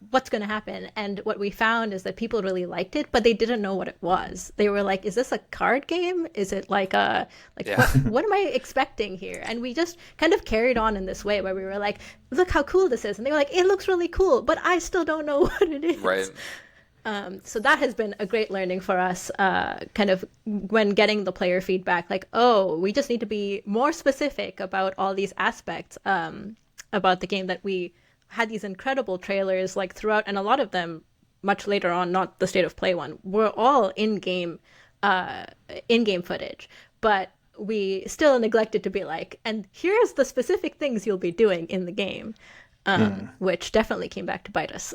what's going to happen. And what we found is that people really liked it, but they didn't know what it was. They were like, is this a card game? Is it like what am I expecting here? And we just kind of carried on in this way where we were like, look how cool this is. And they were like, it looks really cool, but I still don't know what it is. Right. So that has been a great learning for us, kind of when getting the player feedback, like, oh, we just need to be more specific about all these aspects about the game, that we had these incredible trailers like throughout, and a lot of them much later on, not the State of Play one, were all in-game footage, but we still neglected to be like, and here's the specific things you'll be doing in the game, which definitely came back to bite us.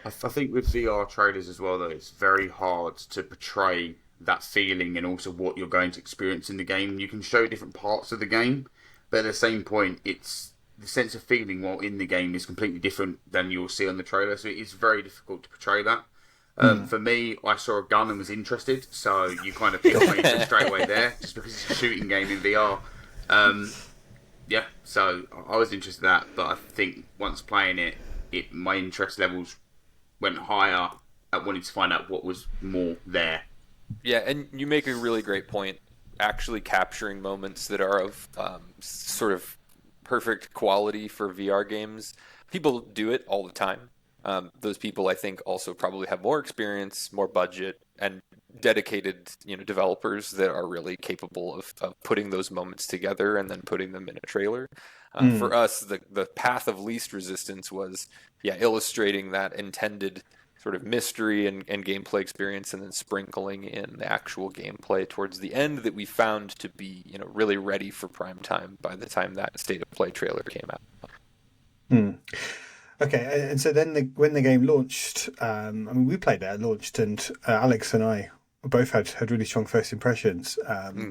I think with VR trailers as well, though, it's very hard to portray that feeling and also what you're going to experience in the game. You can show different parts of the game, but at the same point, it's the sense of feeling while in the game is completely different than you'll see on the trailer, so it is very difficult to portray that. For me, I saw a gun and was interested, so you kind of piqued my interest straight away there, just because it's a shooting game in VR. So I was interested in that, but I think once playing it, my interest levels went higher. I wanted to find out what was more there. Yeah, and you make a really great point, actually capturing moments that are of sort of perfect quality for VR games. People do it all the time. Those people, I think, also probably have more experience, more budget, and dedicated, developers that are really capable of putting those moments together and then putting them in a trailer. For us, the path of least resistance was, illustrating that intended sort of mystery and gameplay experience, and then sprinkling in the actual gameplay towards the end that we found to be, really ready for prime time by the time that State of Play trailer came out. Okay, and so then when the game launched, we played it, launched, and Alex and I both had really strong first impressions.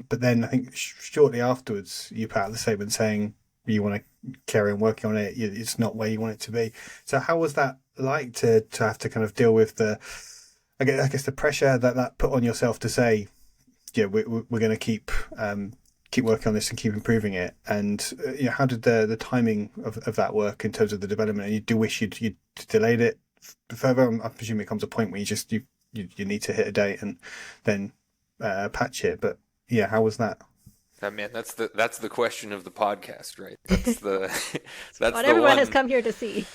But then I think shortly afterwards, you put out the statement saying you want to carry on working on it. It's not where you want it to be. So how was that like to have to kind of deal with I guess the pressure that put on yourself to say, yeah, we're going to keep working on this and keep improving it? And how did the timing of that work in terms of the development? And you do wish you'd delayed it further. I presume it comes a point where you need to hit a date and then patch it. But yeah, how was that? Man, that's the question of the podcast, right? That's what everyone has come here to see.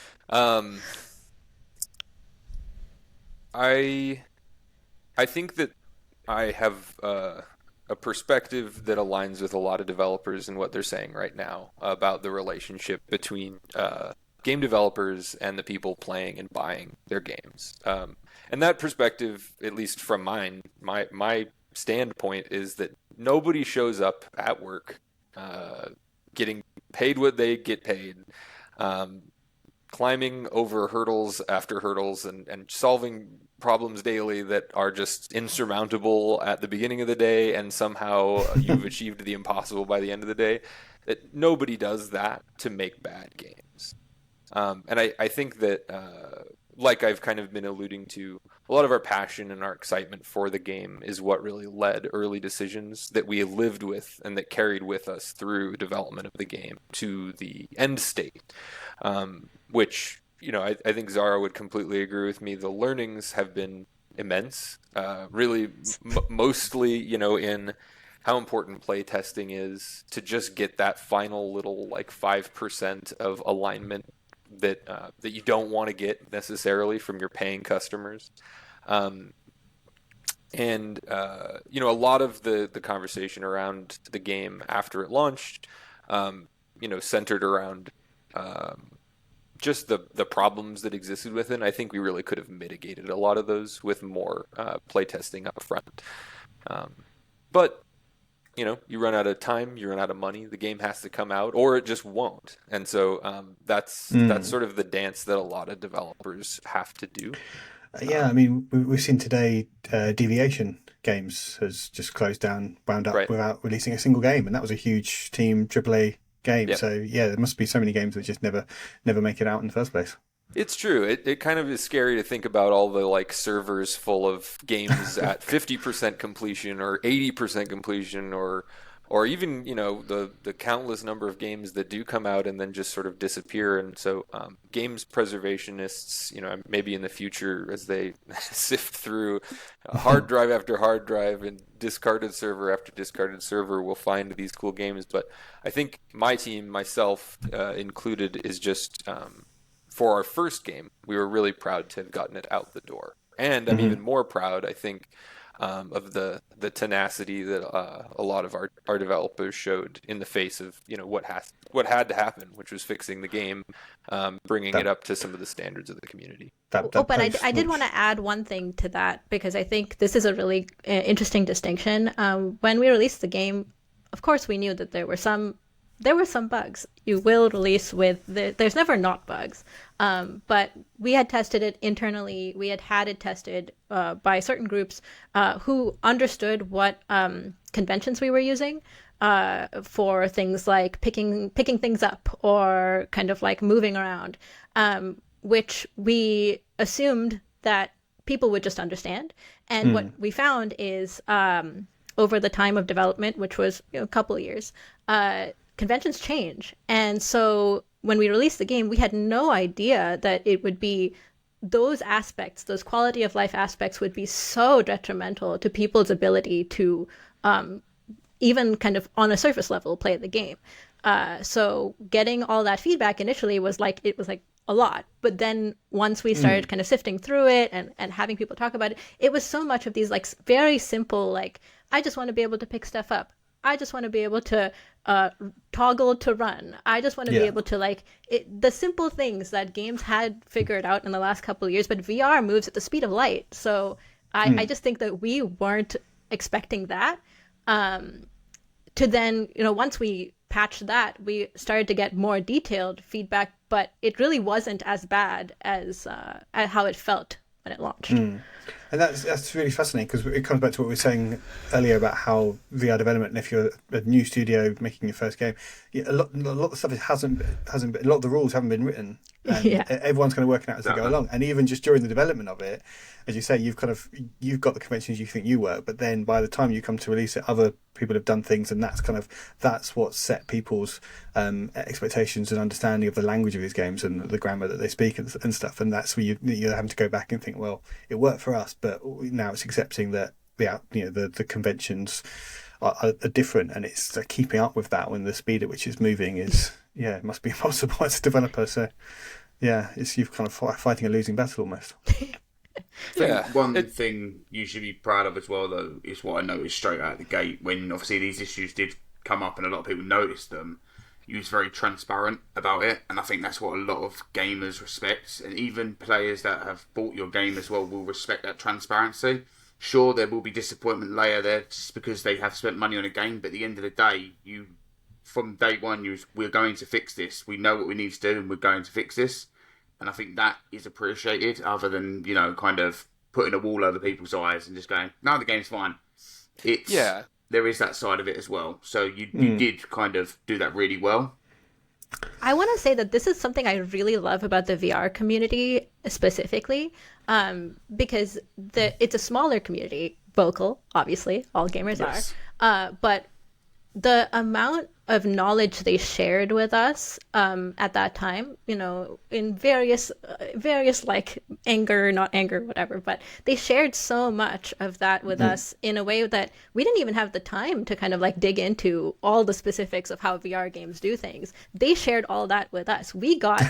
I think that I have a perspective that aligns with a lot of developers and what they're saying right now about the relationship between game developers and the people playing and buying their games. And that perspective, at least from my standpoint, is that nobody shows up at work getting paid what they get paid, climbing over hurdles after hurdles and solving problems daily that are just insurmountable at the beginning of the day, and somehow you've achieved the impossible by the end of the day. That nobody does that to make bad games. And I think that, like I've kind of been alluding to, a lot of our passion and our excitement for the game is what really led early decisions that we lived with and that carried with us through development of the game to the end state, which, I think Zara would completely agree with me. The learnings have been immense, really mostly, in how important play testing is to just get that final little 5% of alignment that you don't want to get necessarily from your paying customers. And a lot of the conversation around the game after it launched, centered around just the problems that existed with it. I think we really could have mitigated a lot of those with more playtesting up front. But you run out of time, you run out of money, the game has to come out, or it just won't. And so that's sort of the dance that a lot of developers have to do. Yeah, we've seen today Deviation Games has just closed down, wound up without releasing a single game, and that was a huge team AAA game. Yep. So yeah, there must be so many games that just never make it out in the first place. It's true. It kind of is scary to think about all the servers full of games at 50% completion or 80% completion, or even the countless number of games that do come out and then just sort of disappear. And so games preservationists, maybe in the future as they sift through hard drive after hard drive and discarded server after discarded server, will find these cool games. But I think my team, myself included, is just for our first game, we were really proud to have gotten it out the door. And I'm even more proud, I think, of the tenacity that a lot of our developers showed in the face of what had to happen, which was fixing the game, bringing it up to some of the standards of the community. But I did want to add one thing to that, because I think this is a really interesting distinction. When we released the game, of course we knew that there were some bugs. You will release with there's never not bugs, but we had tested it internally. We had it tested by certain groups who understood what conventions we were using for things like picking things up or kind of moving around, which we assumed that people would just understand. And what we found is over the time of development, which was a couple of years, conventions change. And so when we released the game, we had no idea that it would be those aspects, those quality of life aspects, would be so detrimental to people's ability to even kind of on a surface level play the game. So getting all that feedback initially was a lot. But then once we started kind of sifting through it and having people talk about it, it was so much of these very simple, I just want to be able to pick stuff up. I just want to be able to toggle to run. I just want to be able to the simple things that games had figured out in the last couple of years, but VR moves at the speed of light. So I just think that we weren't expecting that. To then, once we patched that, we started to get more detailed feedback, but it really wasn't as bad as how it felt when it launched. And that's really fascinating, because it comes back to what we were saying earlier about how VR development, and if you're a new studio making your first game, a lot of the stuff hasn't been, a lot of the rules haven't been written, and everyone's kind of working out as they go along. And even just during the development of it, as you say, you've got the conventions you think you work, but then by the time you come to release it, other people have done things, and that's what set people's expectations and understanding of the language of these games and the grammar that they speak and stuff. And that's where you're having to go back and think, well, it worked for us, but now it's accepting that the conventions are different, and it's keeping up with that when the speed at which it's moving is it must be impossible as a developer. So you've kind of fighting a losing battle almost. One thing you should be proud of as well, though, is what I noticed straight out of the gate when obviously these issues did come up and a lot of people noticed them. You was very transparent about it, and I think that's what a lot of gamers respect, and even players that have bought your game as well will respect that transparency. Sure, there will be disappointment layer there just because they have spent money on a game, but at the end of the day, from day one, we're going to fix this. We know what we need to do, and we're going to fix this. And I think that is appreciated, other than, kind of putting a wall over people's eyes and just going, no, the game's fine. There is that side of it as well. So you did kind of do that really well. I want to say that this is something I really love about the VR community specifically, because it's a smaller community, vocal, obviously, all gamers are, but the amount of knowledge they shared with us at that time, in various anger, not anger, whatever, but they shared so much of that with us in a way that we didn't even have the time to kind of dig into all the specifics of how VR games do things. They shared all that with us. We got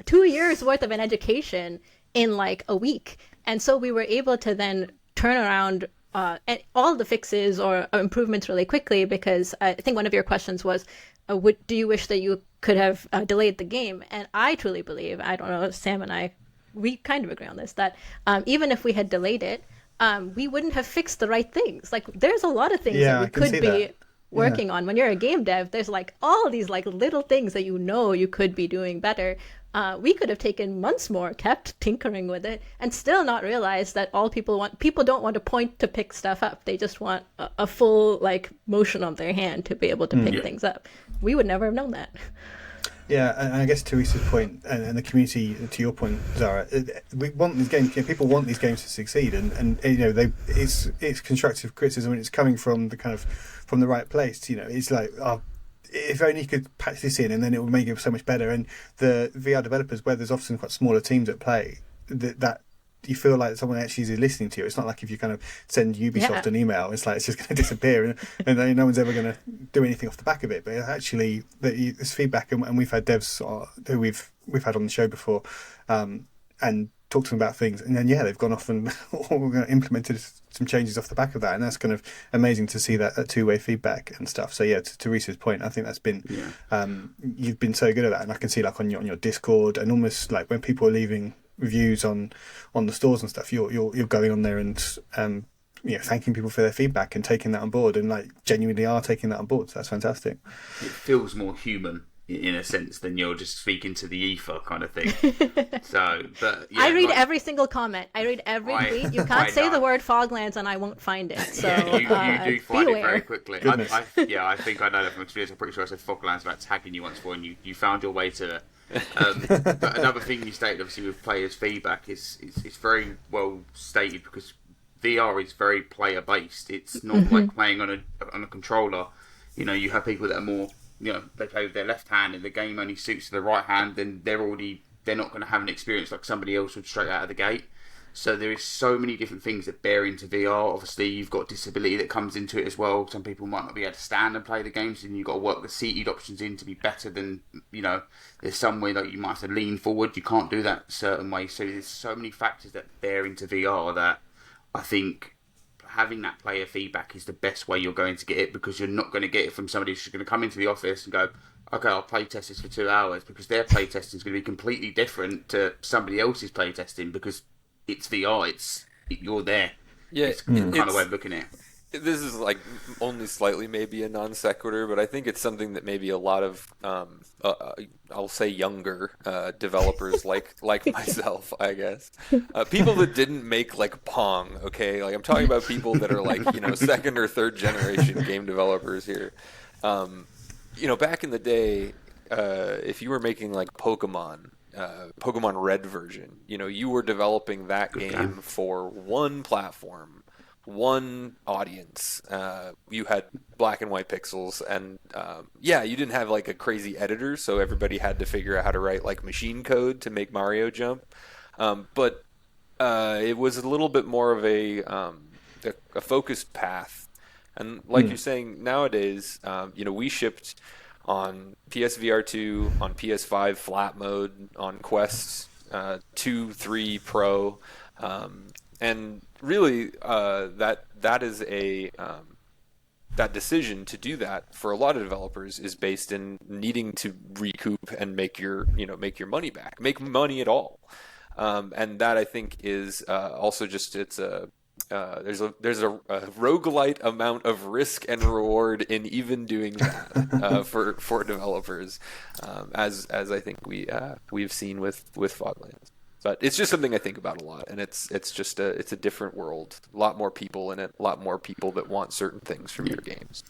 2 years worth of an education in a week. And so we were able to then turn around and all the fixes or improvements really quickly, because I think one of your questions was, do you wish that you could have delayed the game? And I truly believe, I don't know, Sam and I, we kind of agree on this, that even if we had delayed it, we wouldn't have fixed the right things. There's a lot of things that we could be working on. When you're a game dev, there's all these little things that you could be doing better. We could have taken months more, kept tinkering with it, and still not realized that all people don't want to point to pick stuff up. They just want a full motion of their hand to be able to pick things up. We would never have known that. Yeah, and I guess Teresa's point, and the community, to your point, Zara, we want these games. People want these games to succeed, and it's constructive criticism, and it's coming from from the right place. It's if only you could patch this in, and then it would make it so much better. And the VR developers, where there's often quite smaller teams at play, that you feel like someone actually is listening to you. It's not like if you kind of send Ubisoft an email, it's just going to disappear, and no one's ever going to do anything off the back of it. But actually, this feedback, and we've had devs who we've had on the show before, and talked to them about things, and then they've gone off and implemented some changes off the back of that, and that's kind of amazing to see that two-way feedback and stuff. So to Teresa's point, I think that's been you've been so good at that, and I can see on your Discord, and almost when people are leaving reviews on the stores and stuff, you're going on there and thanking people for their feedback and taking that on board, and genuinely are taking that on board. So that's fantastic. It feels more human in a sense than you're just speaking to the ether kind of thing. I read every single comment. I read every tweet. You can't say the word Foglands and I won't find it. So you do find it very quickly. I think I know that from experience. I'm pretty sure I said Foglands about tagging you once before, and you found your way to it. But another thing you stated, obviously, with players' feedback is it's very well stated, because VR is very player based. It's not like playing on a controller. You have people that are more, they play with their left hand and the game only suits their right hand, then they're not going to have an experience like somebody else would straight out of the gate. So there is so many different things that bear into VR. Obviously, you've got disability that comes into it as well. Some people might not be able to stand and play the games, and you've got to work the seated options in to be better than, there's some way that you might have to lean forward. You can't do that a certain way. So there's so many factors that bear into VR that I think having that player feedback is the best way you're going to get it, because you're not going to get it from somebody who's just going to come into the office and go, okay, I'll play test this for 2 hours, because their play testing is going to be completely different to somebody else's play testing, because it's VR, you're there. Yeah, it's kind of way of looking at it. This is like only slightly maybe a non sequitur, but I think it's something that maybe a lot of I'll say younger developers like myself, I guess, people that didn't make like Pong. Okay, like I'm talking about people that are like second or third generation game developers here. Back in the day, if you were making like Pokemon Red version, you were developing that game for one platform, one audience. You had black and white pixels, and you didn't have like a crazy editor, so everybody had to figure out how to write like machine code to make Mario jump. But it was a little bit more of a focused path. And like you're saying, nowadays, we shipped on PSVR 2, on PS5 flat mode, on Quest 2, 3 Pro, and really that is that decision to do that for a lot of developers is based in needing to recoup and make your money back, make money at all, and that I think is also just there's a roguelite amount of risk and reward in even doing that for developers, as I think we've seen with Foglands. But it's just something I think about a lot, and it's just it's a different world, a lot more people in it, a lot more people that want certain things from your games.